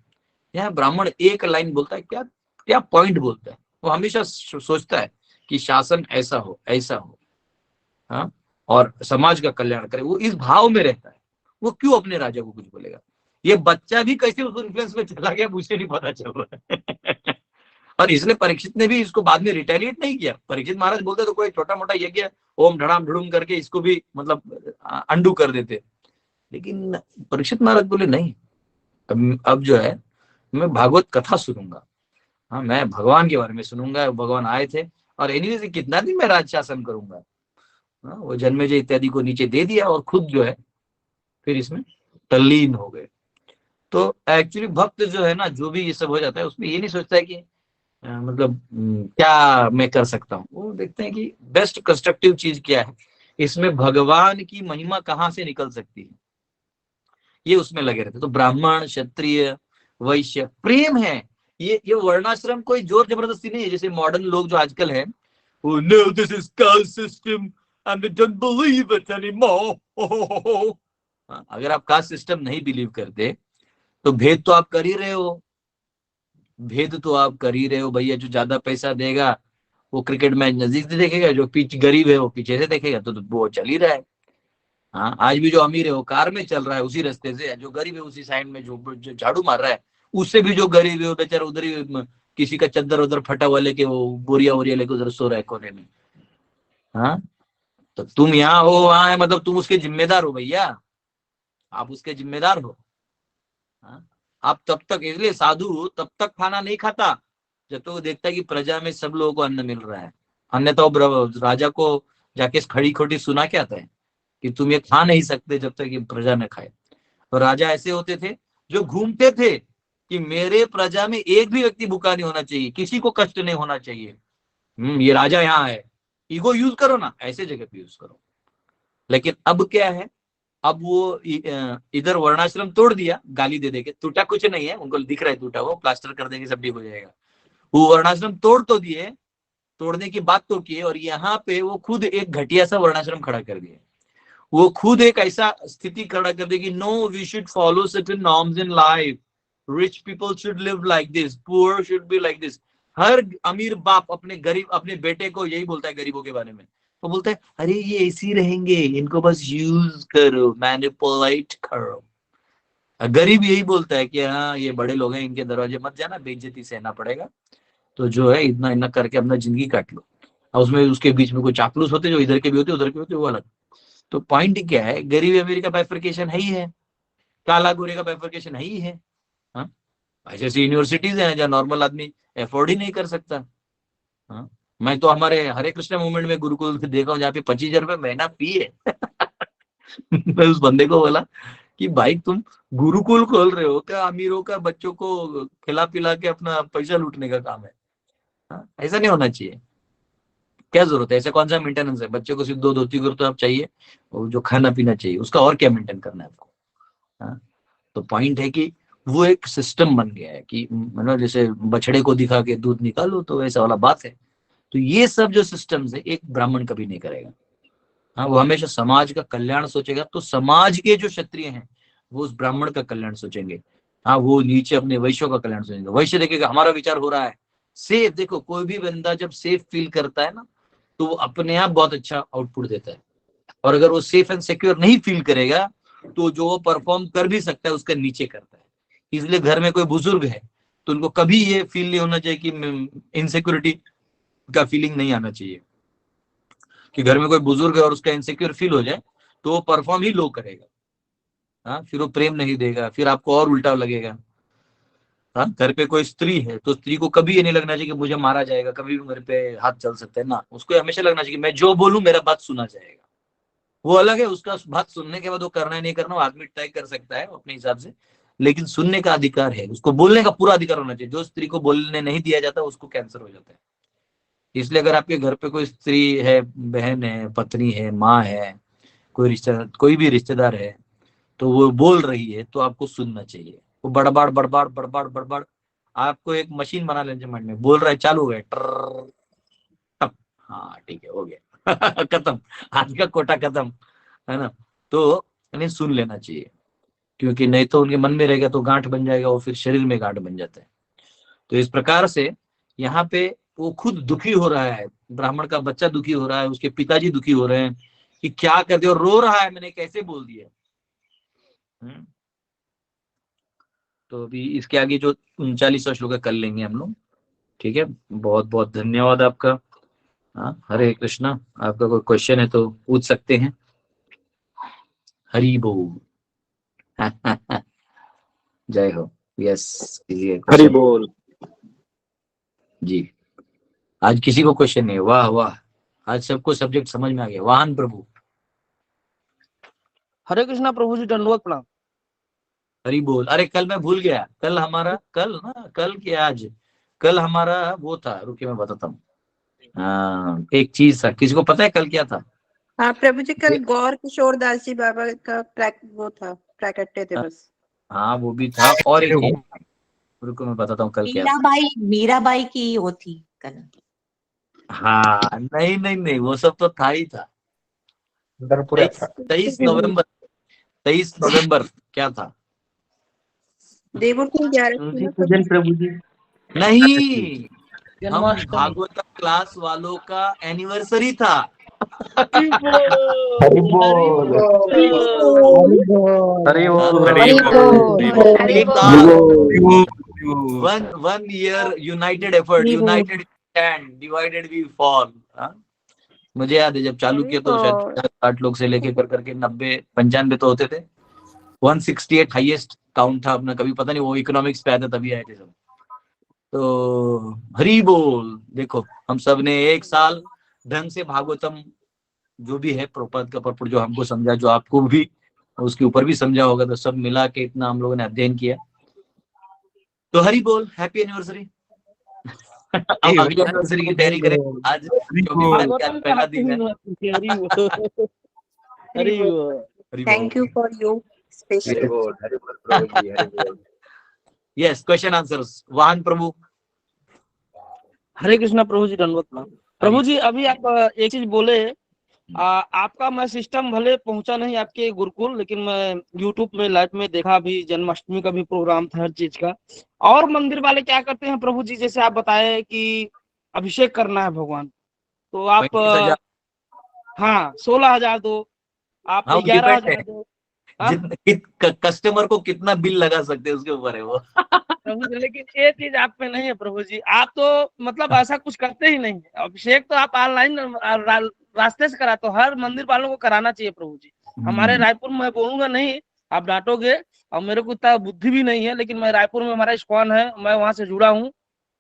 यहाँ ब्राह्मण एक लाइन बोलता है, क्या क्या पॉइंट बोलता है, वो हमेशा सोचता है कि शासन ऐसा हो ऐसा हो, हाँ, और समाज का कल्याण करे, वो इस भाव में रहता है। वो क्यों अपने राजा को कुछ बोलेगा। ये बच्चा भी कैसे उस इन्फ्लुएंस में चला गया मुझे नहीं पता चल रहा है। और इसलिए परीक्षित ने भी इसको बाद में रिटेलिएट नहीं किया। परीक्षित महाराज बोलते तो कोई छोटा मोटा यज्ञ ओम ढड़ाम ढुड़ुम करके इसको भी मतलब अंडू कर देते, लेकिन परीक्षित महाराज बोले नहीं, अब जो है मैं भागवत कथा सुनूंगा, हाँ मैं भगवान के बारे में सुनूंगा, भगवान आए थे और एनीवे से कितना दिन मैं राज शासन करूंगा। हाँ, वो जन्मेजय इत्यादि को नीचे दे दिया और खुद जो है फिर इसमें तल्लीन हो गए। तो एक्चुअली भक्त जो है ना, जो भी ये सब हो जाता है उसमें ये नहीं सोचता है कि मतलब क्या मैं कर सकता हूँ, वो देखते हैं कि बेस्ट कंस्ट्रक्टिव चीज क्या है, इसमें भगवान की महिमा कहाँ से निकल सकती है, ये उसमें लगे रहते। तो ब्राह्मण क्षत्रिय वैश्य प्रेम है, ये वर्णाश्रम कोई जोर जबरदस्ती नहीं है जैसे मॉडर्न लोग जो आजकल है, no this is caste system and we don't believe it anymore. अगर आप कास्ट सिस्टम नहीं बिलीव करते तो भेद तो आप कर ही रहे हो, भेद तो आप कर ही रहे हो भैया। जो ज्यादा पैसा देगा वो क्रिकेट मैच नजदीक से देखेगा, जो पिच गरीब है वो पीछे से देखेगा, तो वो चल ही रहा है। हाँ, आज भी जो अमीर है वो कार में चल रहा है उसी रास्ते से, जो गरीब है उसी साइड में जो झाड़ू मार रहा है, उससे भी जो गरीब है वो बेचारा उधर ही किसी का चद्दर उधर फटा हुआ लेके वो बोरिया वोरिया लेके उधर सो रहा है कोने में। हाँ, तो तुम यहाँ हो वहां है, मतलब तुम उसके जिम्मेदार हो भैया, आप उसके जिम्मेदार हो। हाँ? आप तब तक, इसलिए साधु तब तक खाना नहीं खाता जब तक तो वो देखता है कि प्रजा में सब लोगों को अन्न मिल रहा है, अन्यथा वो राजा को जाके खड़ी खोटी सुना के आता है कि तुम ये खा नहीं सकते जब तक ये प्रजा न खाए। तो राजा ऐसे होते थे जो घूमते थे कि मेरे प्रजा में एक भी व्यक्ति भूखा नहीं होना चाहिए, किसी को कष्ट नहीं होना चाहिए। ये राजा यहाँ है, ईगो यूज करो ना, ऐसे जगह पे यूज करो। लेकिन अब क्या है, अब वो इधर वर्णाश्रम तोड़ दिया गाली दे देके, टूटा कुछ नहीं है, उनको दिख रहा है टूटा, वो प्लास्टर कर देंगे सब ठीक हो जाएगा। वो वर्णाश्रम तोड़ तो दिए, तोड़ने की बात तो की, और यहाँ पे वो खुद एक घटिया सा वर्णाश्रम खड़ा कर दिए। वो खुद एक ऐसा स्थिति खड़ा कर देगी, no we should follow certain norms in life, rich people should live like this, poor should be like this. हर अमीर बाप अपने गरीब अपने बेटे को यही बोलता है गरीबों के बारे में। वो बोलता है अरे ये ऐसे ही रहेंगे, इनको बस यूज करो, मैनिपुलेट करो। गरीब यही बोलता है कि हाँ ये बड़े लोग हैं, इनके दरवाजे मत जाना, बेइज्जती सहना पड़ेगा, तो जो है इतना इतना करके अपना जिंदगी काट लो। और उसमें उसके बीच में कोई चापलूस होते जो इधर के भी होते उधर के होते, वो अलग। तो पॉइंट क्या है, गरीबी अमीरी का बाइफर्केशन है ही है, काला गोरे का बाइफर्केशन है ही है। हाँ, ऐसी ऐसी यूनिवर्सिटीज हैं जहाँ नॉर्मल आदमी अफोर्ड ही नहीं कर सकता। हाँ, मैं तो हमारे हरे कृष्ण मूवमेंट में गुरुकुल देखा हूँ जहाँ पे 25,000 रुपये महीना फी है। मैं उस बंदे को बोला कि भाई तुम गुरुकुल खोल रहे हो क्या, अमीरों का बच्चों को खिला पिला के अपना पैसा लूटने का काम है। हाँ, ऐसा नहीं होना चाहिए। क्या जरूरत है, ऐसे कौन सा मेंटेनेंस है, बच्चे को सिर्फ दो धोती कुर्ता आप चाहिए, और जो खाना पीना चाहिए उसका और क्या मेंटेन करना है आपको। हाँ, तो पॉइंट है कि वो एक सिस्टम बन गया है कि मतलब जैसे बछड़े को दिखा के दूध निकालो, तो ऐसा वाला बात है। तो ये सब जो सिस्टम्स है एक ब्राह्मण कभी नहीं करेगा। हाँ, वो हमेशा समाज का कल्याण सोचेगा, तो समाज के जो क्षत्रिय हैं वो उस ब्राह्मण का कल्याण सोचेंगे। हाँ, वो नीचे अपने वैश्यों का कल्याण सोचेंगे, वैश्य देखेगा हमारा विचार हो रहा है, सेफ। देखो कोई भी बंदा जब सेफ फील करता है ना, तो वो अपने आप बहुत अच्छा आउटपुट देता है। और अगर वो सेफ एंड सिक्योर नहीं फील करेगा, तो जो वो परफॉर्म कर भी सकता है उसका नीचे करता है। इसलिए घर में कोई बुजुर्ग है तो उनको कभी ये फील नहीं होना चाहिए कि इनसिक्योरिटी का फीलिंग नहीं आना चाहिए कि घर में कोई बुजुर्ग है और उसका इनसिक्योर फील हो जाए तो वो परफॉर्म ही लो करेगा। हाँ, फिर वो प्रेम नहीं देगा, फिर आपको और उल्टा लगेगा। हाँ, घर पे कोई स्त्री है तो स्त्री को कभी ये नहीं लगना चाहिए कि मुझे मारा जाएगा, कभी भी मेरे पे हाथ चल सकता है ना, उसको हमेशा लगना चाहिए कि मैं जो बोलूं मेरा बात सुना जाएगा। वो अलग है, उसका बात सुनने के बाद वो करना है नहीं करना वो आदमी तय कर सकता है अपने हिसाब से, लेकिन सुनने का अधिकार है, उसको बोलने का पूरा अधिकार होना चाहिए। जो स्त्री को बोलने नहीं दिया जाता उसको कैंसर हो जाता है। इसलिए अगर आपके घर पे कोई स्त्री है, बहन है, पत्नी है, माँ है, कोई रिश्तेदार, कोई भी रिश्तेदार है, तो वो बोल रही है तो आपको सुनना चाहिए। वो बड़बाड़ बड़बाड़ बड़बाड़ बड़बाड़ आपको एक मशीन बना लेने माइंड में, बोल रहा है चालू हो गया ट्रर टप, हाँ ठीक है हो गया खत्म, आज का कोटा खत्म, है ना। तो इन्हें सुन लेना चाहिए, क्योंकि नहीं तो उनके मन में रहेगा तो गांठ बन जाएगा, वो फिर शरीर में गांठ बन जाता है। तो इस प्रकार से यहाँ पे वो खुद दुखी हो रहा है, ब्राह्मण का बच्चा दुखी हो रहा है, उसके पिताजी दुखी हो रहे हैं कि क्या कर दिया, और रो रहा है मैंने कैसे बोल दिया। तो अभी इसके आगे जो 39वां श्लोक है कर लेंगे हम लोग। ठीक है, बहुत बहुत धन्यवाद आपका। हाँ, हरे कृष्णा। आपका कोई क्वेश्चन है तो पूछ सकते हैं। हरि बोल जय हो। यस, हरि बोल जी। आज किसी को क्वेश्चन नहीं, वाह वाह, आज सबको सब्जेक्ट समझ में आ गया। वाहन प्रभु। हरे कृष्णा प्रभु जी, दंडवत प्रणाम। हरि बोल। अरे कल मैं भूल गया, कल हमारा कल क्या आज, कल हमारा वो था, रुकिए मैं बताता हूँ। एक चीज था, किसी को पता है कल क्या था? हाँ प्रभु जी, कल गौर किशोर दास जी बाबा का वो था, प्राकट्य दिवस। हाँ वो भी था, और एक चीज, रुको मैं बताता हूँ कल क्या था। मीराबाई की वो थी कल। हाँ नहीं नहीं नहीं, वो सब तो था ही था। 23 नवंबर क्या था? देवोत्तम 11 प्रभु जी। नहीं, हम जन्माष्टमी। भागवत क्लास वालों का एनिवर्सरी था। हरि बोल हरि बोल 1 year united effort, united stand, divided we fall। मुझे याद है जब चालू किया तो शायद 60 लोग से लेके कर करके 90-95 तो होते थे। 168 हाईएस्ट काउंट था अपना, कभी पता नहीं वो इकोनॉमिक्स पे आया था तभी आए थे सब। तो हरि बोल। देखो हम सब ने एक साल ढंग से भागवतम जो भी है प्रभुपाद का पढ़ जो हमको समझा, जो आपको भी उसके ऊपर भी समझा होगा, तो सब मिला के इतना हम लोगों ने अध्ययन किया। तो हरि बोल, हैप्पी एनिवर्सरी। अब अगली एनिवर्सरी की तैयारी करें। आज 24 पहला दिन है। Thank you for your special. Yes, question answers. वाहन प्रभु। हरे कृष्णा प्रभु जी, दंडवत प्रणाम। प्रभु जी अभी आप एक चीज बोले, आपका मैं सिस्टम भले पहुंचा नहीं आपके गुरुकुल, लेकिन मैं यूट्यूब में लाइव में देखा, भी जन्माष्टमी का भी प्रोग्राम था, हर चीज का। और मंदिर वाले क्या करते हैं प्रभु जी, जैसे आप बताए कि अभिषेक करना है भगवान, तो आप 35,000। हाँ 16,000 दो, आप 11,000 दो। कस्टमर को कितना बिल लगा सकते हैं उसके ऊपर है वो। प्रभु जी, लेकिन ये चीज आप पे नहीं है प्रभु जी, आप तो मतलब ऐसा कुछ करते ही नहीं है। अभिषेक तो आप ऑनलाइन रास्ते से कराते हो, हर मंदिर वालों को कराना चाहिए प्रभु जी। हमारे रायपुर में मैं बोलूंगा नहीं, आप डांटोगे, और मेरे को इतना बुद्धि भी नहीं है, लेकिन मैं रायपुर में, हमारा इस्कॉन है, मैं वहां से जुड़ा हूँ,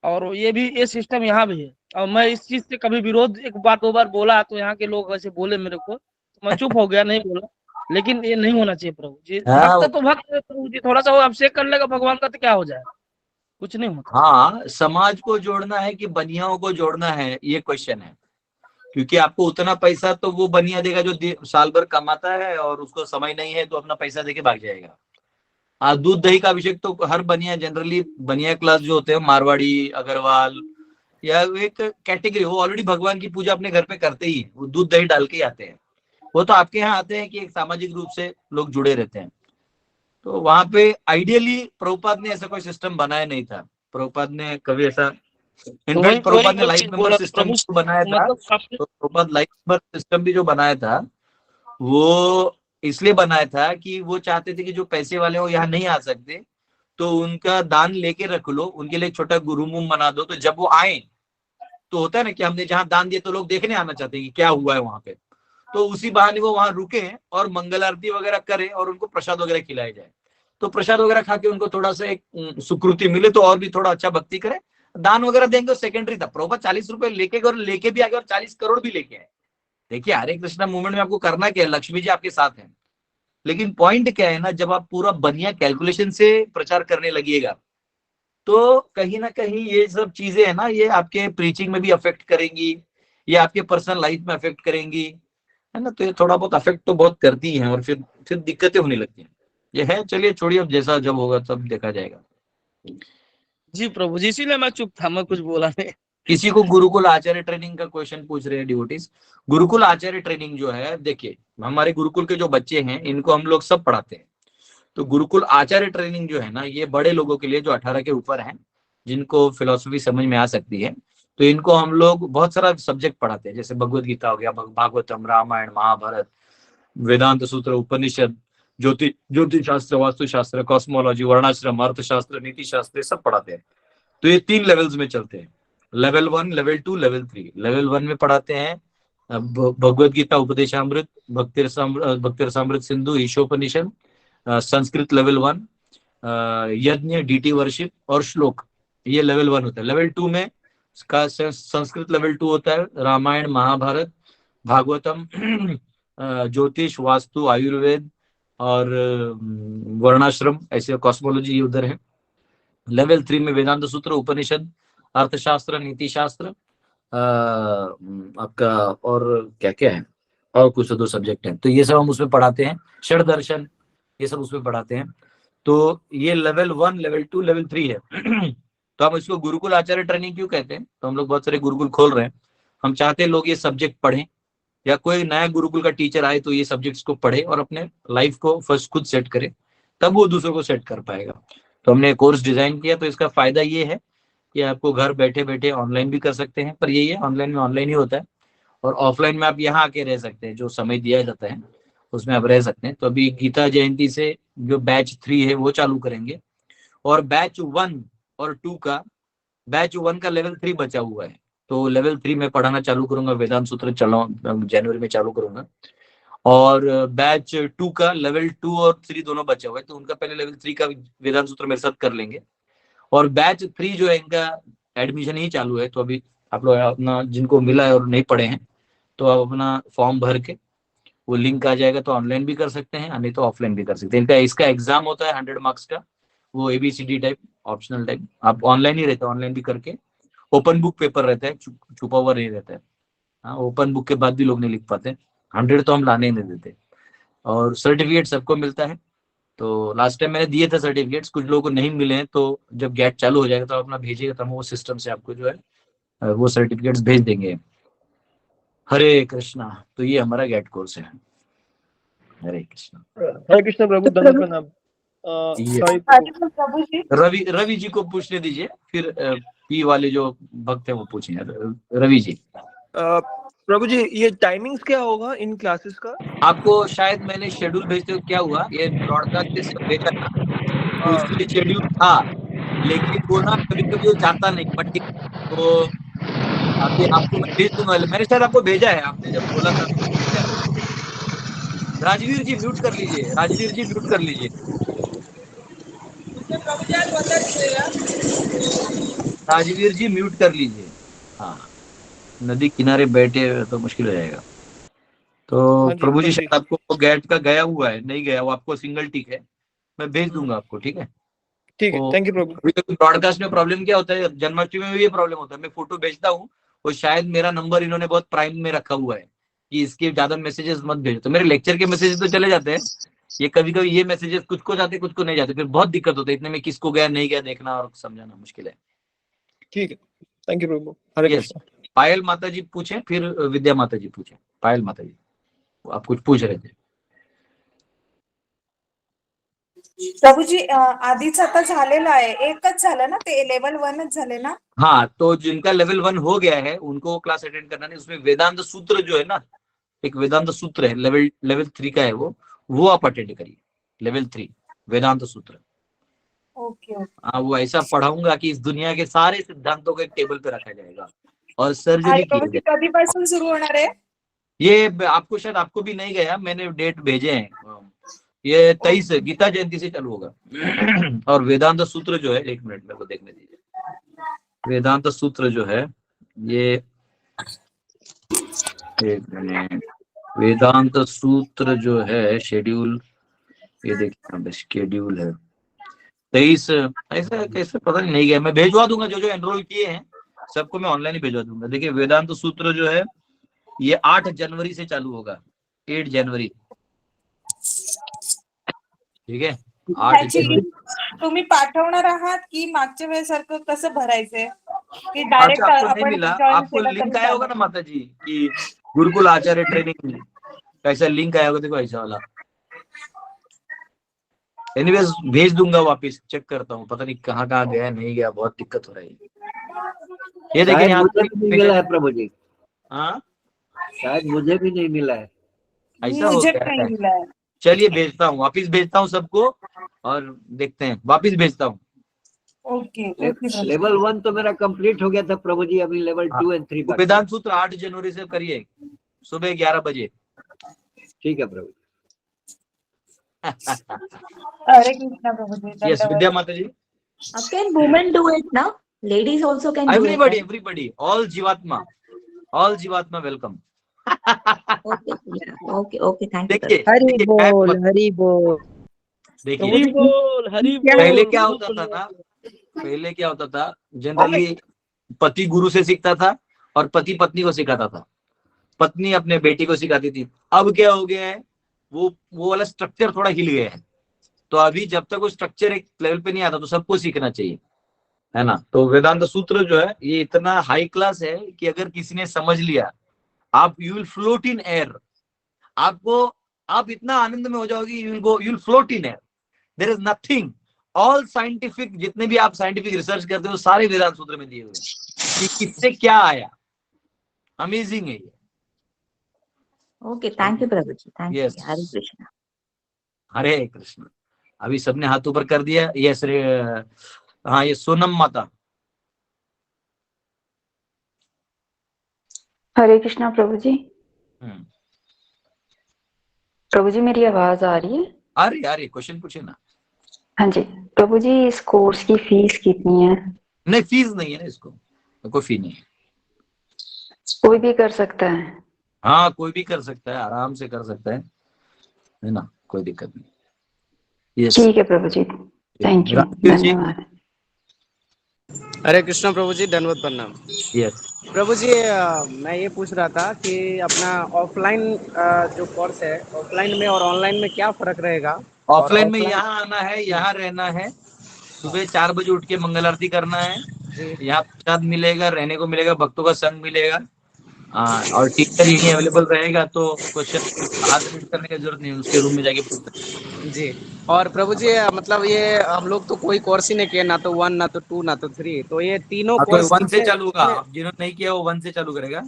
और ये सिस्टम यहाँ भी है। और मैं इस चीज से कभी विरोध, एक बार 2 बार बोला तो यहाँ के लोग वैसे बोले मेरे को, तो मैं चुप हो गया, नहीं बोला। लेकिन ये नहीं होना चाहिए प्रभु जी। भक्त तो भक्त है प्रभु जी, थोड़ा सा वो अभिषेक कर लेगा भगवान का तो क्या हो जाए, कुछ नहीं होता। हाँ, समाज को जोड़ना है कि बनियाओं को जोड़ना है, ये क्वेश्चन है। क्योंकि आपको उतना पैसा तो वो बनिया देगा जो साल भर कमाता है, और उसको समय नहीं है तो अपना पैसा देके भाग जाएगा। दूध दही का अभिषेक तो हर बनिया, जनरली बनिया क्लास जो होते हैं, मारवाड़ी, अग्रवाल, या एक कैटेगरी, वो ऑलरेडी भगवान की पूजा अपने घर पे करते ही, वो दूध दही डाल के आते हैं। वो तो आपके यहाँ आते हैं कि एक सामाजिक रूप से लोग जुड़े रहते हैं। तो वहां पे आइडियली प्रभुपाद ने ऐसा कोई सिस्टम बनाया नहीं था। प्रभुपाद ने कभी ऐसा, इनफैक्ट प्रभुपाद ने लाइफ मेंबर सिस्टम बनाया था, तो प्रभुपाद लाइफ मेंबर सिस्टम भी जो बनाया था वो इसलिए बनाया था कि वो चाहते थे कि जो पैसे वाले हो यहाँ नहीं आ सकते, तो उनका दान लेके रख लो, उनके लिए छोटा रूम बना दो, तो जब वो आए तो होता है ना कि हमने जहाँ दान दिया तो लोग देखने आना चाहते हैं कि क्या हुआ है वहां पे, तो उसी बहाने वो वहां रुके हैं और मंगल आरती वगैरह करें और उनको प्रसाद वगैरह खिलाया जाए, तो प्रसाद वगैरह खा के उनको थोड़ा सा एक सुकृति मिले तो और भी थोड़ा अच्छा भक्ति करे। दान वगैरह देंगे सेकेंडरी था, प्रभुपाद 40 रुपए लेके भी आगे और 40 करोड़ भी लेके आए। देखिए हरे कृष्णा मूवमेंट में आपको करना क्या है, लक्ष्मी जी आपके साथ है, लेकिन पॉइंट क्या है ना, जब आप पूरा बढ़िया कैलकुलेशन से प्रचार करने लगिएगा तो कहीं ना कहीं ये सब चीजें है ना, ये आपके प्रीचिंग में भी अफेक्ट करेंगी, ये आपके पर्सनल लाइफ में अफेक्ट करेंगी, है ना, तो ये थोड़ा बहुत अफेक्ट तो बहुत करती है और फिर दिक्कतें होने लगती हैं। ये है, चलिए छोड़िए, अब जैसा जब होगा तब देखा जाएगा। जी प्रभु जी, इसीलिए मैं चुप था, मैं कुछ बोला नहीं। किसी को गुरुकुल आचार्य ट्रेनिंग का क्वेश्चन पूछ रहे हैं डिवोटीज। गुरुकुल आचार्य ट्रेनिंग जो है, देखिए हमारे गुरुकुल के जो बच्चे हैं इनको हम लोग सब पढ़ाते हैं, तो गुरुकुल आचार्य ट्रेनिंग जो है ना, ये बड़े लोगों के लिए जो 18 के ऊपर हैं, जिनको फिलोसफी समझ में आ सकती है, तो इनको हम लोग बहुत सारा सब्जेक्ट पढ़ाते हैं, जैसे भगवत गीता हो गया, भागवतम, रामायण, महाभारत, वेदांत सूत्र, उपनिषद, ज्योतिष शास्त्र, वास्तु शास्त्र, कॉस्मोलॉजी, वर्णाश्रम, अर्थशास्त्र, नीति शास्त्र, सब पढ़ाते हैं। तो ये 3 लेवल्स में चलते हैं, लेवल 1, लेवल 2, लेवल 3। लेवल 1 में पढ़ाते हैं भगवत गीता, उपदेशामृत, भक्ति रसामृत सिंधु, ईशोपनिषद, संस्कृत लेवल 1, यज्ञ, डीटी वर्शिप और श्लोक, ये लेवल 1 होता है। लेवल 2 में का संस्कृत लेवल 2 होता है, रामायण, महाभारत, भागवतम, ज्योतिष, वास्तु, आयुर्वेद और वर्णाश्रम, ऐसे कॉस्मोलॉजी ये उधर है। लेवल 3 में वेदांत सूत्र, उपनिषद, अर्थशास्त्र, नीति शास्त्र, आपका और क्या क्या है, और कुछ 2 सब्जेक्ट हैं, तो ये सब हम उसमें पढ़ाते हैं। षड दर्शन, ये सब उसमें पढ़ाते हैं। तो ये लेवल 1, लेवल 2, लेवल 3 है। तो हम इसको गुरुकुल आचार्य ट्रेनिंग क्यों कहते हैं, तो हम लोग बहुत सारे गुरुकुल खोल रहे हैं, हम चाहते हैं लोग ये सब्जेक्ट पढ़ें, या कोई नया गुरुकुल का टीचर आए तो ये सब्जेक्ट्स को पढ़े और अपने लाइफ को फर्स्ट खुद सेट करे, तब वो दूसरों को सेट कर पाएगा। तो हमने कोर्स डिजाइन किया, तो इसका फायदा ये है कि आपको घर बैठे बैठे ऑनलाइन भी कर सकते हैं, पर यही है ऑनलाइन में ऑनलाइन ही होता है, और ऑफलाइन में आप यहाँ आके रह सकते हैं, जो समय दिया जाता है उसमें आप रह सकते हैं। तो अभी गीता जयंती से जो बैच 3 है वो चालू करेंगे, और बैच 1 और 2 का, बैच 1 का लेवल 3 बचा हुआ है, तो लेवल 3 में पढ़ाना चालू करूंगा, वेदांत सूत्र जनवरी में चालू करूंगा, और बैच 2 का लेवल 2 और 3 दोनों बचे हुए हैं, तो उनका पहले लेवल 3 का वेदांत सूत्र मेरे साथ कर लेंगे, और बैच 3 जो है इनका एडमिशन ही चालू है। तो अभी आप लोग अपना, जिनको मिला है और नहीं पढ़े हैं, तो आप अपना फॉर्म भर के, वो लिंक आ जाएगा, तो ऑनलाइन भी कर सकते हैं, नहीं तो ऑफलाइन भी कर सकते हैं। इसका एग्जाम होता है 100 मार्क्स का, वो ABCD टाइप, ऑप्शनल टाइप, आप ऑनलाइन ही रहता है, ऑनलाइन भी करके, ओपन बुक पेपर रहता है, छुपा हुआ नहीं रहता है। हाँ, ओपन बुक के बाद भी लोग नहीं लिख पाते, 100 तो हम लाने ही नहीं देते, और सर्टिफिकेट सबको मिलता है। तो लास्ट टाइम मैंने दिए थे सर्टिफिकेट्स, कुछ लोगों को नहीं मिले हैं, तो जब गेट चालू हो जाएगा तो अपना भेजिएगा, तो हम वो सिस्टम से आपको जो है वो सर्टिफिकेट्स भेज देंगे। हरे कृष्णा। तो ये हमारा गेट कोर्स है। हरे कृष्णा। हरे कृष्ण प्रभु, दंडवत प्रणाम। प्रभु जी, रवि जी को पूछने दीजिए, फिर पी वाले जो भक्त है वो पूछेंगे। रवि जी। प्रभु जी, ये टाइमिंग्स क्या होगा इन क्लासेस का? आपको शायद मैंने शेड्यूल भेजते हुए क्या हुआ, ये ब्रॉडकास्ट भेजा था, तो इसलिए शेड्यूल था, लेकिन वो ना कभी कभी वो जाता नहीं, बट तो अभी आपको मैं भेज दूंगा। मैंने शायद आपको भेजा है, आपने जब बोला था तो भेजा है। राजवीर जी म्यूट कर लीजिए, राजवीर जी म्यूट कर लीजिए। राजवीर जी म्यूट कर लीजिए। हाँ, नदी किनारे बैठे तो मुश्किल हो जाएगा। तो प्रभु जी शायद आपको गेट का गया हुआ है, नहीं गया, वो आपको सिंगल टिक है, मैं भेज दूंगा आपको। ठीक है, ठीक है, थैंक यू प्रभु। ब्रॉडकास्ट में प्रॉब्लम क्या होता है, जन्माष्टमी में भी ये प्रॉब्लम होता है, मैं फोटो भेजता हूँ और शायद मेरा नंबर इन्होंने बहुत प्राइम में रखा हुआ है कि इसके ज्यादा मैसेजेस मत भेजो, तो मेरे लेक्चर के मैसेजेस तो चले जाते हैं, ये कभी कभी ये मैसेजेस कुछ को जाते कुछ को नहीं जाते, फिर बहुत दिक्कत होती है, इतने में किसको गया नहीं गया देखना और समझाना मुश्किल है। ठीक है, थैंक यू प्रभु। हरे कृष्ण। पायल माता जी पूछे, फिर विद्या माता जी पूछे। पायल माता जी, आप कुछ पूछ रहे थे। प्रभूजी, आधीच आता झालेला आहे, एकच झालं ना ते, लेवल 1च झाले ना? हाँ, तो जिनका लेवल 1 हो गया है उनको क्लास अटेंड करना नहीं, उसमें वेदांत सूत्र जो है ना, एक वेदांत सूत्र है, लेवल 3 का है वो आप अटेंड करिए, लेवल 3 वेदांत सूत्र। ओके। हाँ, वो ऐसा पढ़ाऊंगा कि इस दुनिया के सारे सिद्धांतों को एक टेबल पे रखा जाएगा, और सर्जरी आणि किए प्रभूजी गए। कधीपासून सुरू होणार आहे? ये आपको शायद आपको भी नहीं गया, मैंने डेट भेजे हैं। ये 23 गीता जयंती से चालू होगा। और वेदांत सूत्र जो है, 1 मिनट मेरे को देखने दीजिए। वेदांत सूत्र जो है ये, 1 मिनट, वेदांत सूत्र जो है शेड्यूल, ये देखिए शेड्यूल है 23। ऐसा कैसे पता नहीं गया, मैं भेजवा दूंगा। जो जो एनरोल किए हैं सबको मैं ऑनलाइन ही भेजवा दूंगा। देखिए वेदांत सूत्र जो है ये 8 जनवरी से चालू होगा, 8 जनवरी, ठीक है। 8 त्याची जनवरी। लिंक तुम्ही पाठवणार आहात की मागच्या वेळेसारखं कसं भरायचंय की अच्छा, डायरेक्ट आपको नहीं आपण मिला? जॉईन आपको केलं लिंक तरी आया होगा ना माता जी कि गुरुकुल आचार्य ट्रेनिंग, कैसा लिंक आया होगा? देखो ऐसा वाला। एनीवेज भेज दूंगा वापस, चेक करता हूँ, पता नहीं कहाँ कहाँ गया, नहीं गया, बहुत दिक्कत हो रही है। ये देखिए शायद यहाँ मुझे भी नहीं मिला है प्रभु जी, हाँ शायद मुझे भी नहीं मिला है। ऐसा हो मुझे गया नहीं है। मिला है। चलिए भेजता हूँ, वापिस भेजता हूँ सबको और देखते हैं, वापिस भेजता हूँ। ओके ओके प्रभू। लेवल 1 तो मेरा कंप्लीट हो गया था प्रभु जी, अभी लेवल 2 और 3 बाकी। वेदांत सूत्र 8 जनवरी से करिए, सुबह 11 बजे। ठीक है प्रभु। हरे कृष्णा प्रभु जी, यस धन्यवाद। विद्या माता जी। Can women do it now? Ladies also can do everybody it. Everybody, all जीवात्मा welcome. Okay, yeah. Okay. Thank you. देखिए हरि देखिए, बोल हरि बोल। देखिए हरि बोल, हरि बोल। पहले क्या होता था ना, पहले क्या होता था, जनरली पति गुरु से सीखता था और पति पत्नी को सिखाता था, पत्नी अपने बेटी को सिखाती थी। अब क्या हो गया है, वो वाला स्ट्रक्चर थोड़ा हिल गया है। तो अभी जब तक वो स्ट्रक्चर एक लेवल पे नहीं आता तो सबको सीखना चाहिए, है ना। तो वेदांत सूत्र जो है ये इतना हाई क्लास है कि अगर किसी ने समझ लिया, आप you will float in air. आप इतना आनंद में हो जाओगे, you will float in air. There is nothing, all scientific, जितने भी आप साइंटिफिक रिसर्च करते हो सारे वेदांत सूत्र में दिए हुए हैं कि किससे क्या आया। अमेजिंग है ये। Okay, thank you, Prabhuji. Thank Yes. you. Hare Krishna. हरे कृष्ण। अभी सबने हाथ ऊपर कर दिया। यस रे, हाँ ये सोनम माता। हरे कृष्णा प्रभु जी। हम्म। प्रभु जी मेरी आवाज आ रही है? अरे क्वेश्चन पूछे ना। हाँ जी प्रभु जी, इस कोर्स की फीस कितनी है? नहीं फीस नहीं है ना, इसको कोई फी नहीं है। कोई भी कर सकता है? हाँ कोई भी कर सकता है, आराम से कर सकता है ना, कोई दिक्कत नहीं। यस ठीक है प्रभु जी, थैंक यू, धन्यवाद। हरे कृष्णा प्रभु जी, दंडवत प्रणाम। यस प्रभु जी मैं ये पूछ रहा था कि अपना ऑफलाइन जो कोर्स है, ऑफलाइन में और ऑनलाइन में क्या फर्क रहेगा? ऑफलाइन में यहाँ आना है, यहाँ रहना है, सुबह 4 बजे उठ के मंगल आरती करना है, यहाँ प्रसाद मिलेगा, रहने को मिलेगा, भक्तों का संग मिलेगा। और टीचर यही अवेलेबल रहेगा, तो क्वेश्चन हाथ रीड करने की जरूरत नहीं, उसके रूम में जाके पूछ सकते जी। और प्रभु जी मतलब ये हम लोग तो कोई कोर्स ही नहीं किया, ना तो 1 ना तो 2 ना तो 3, तो ये तीनों कोर्स 1 से चालू होगा। जिन्होंने नहीं किया वो 1 से चालू करेगा।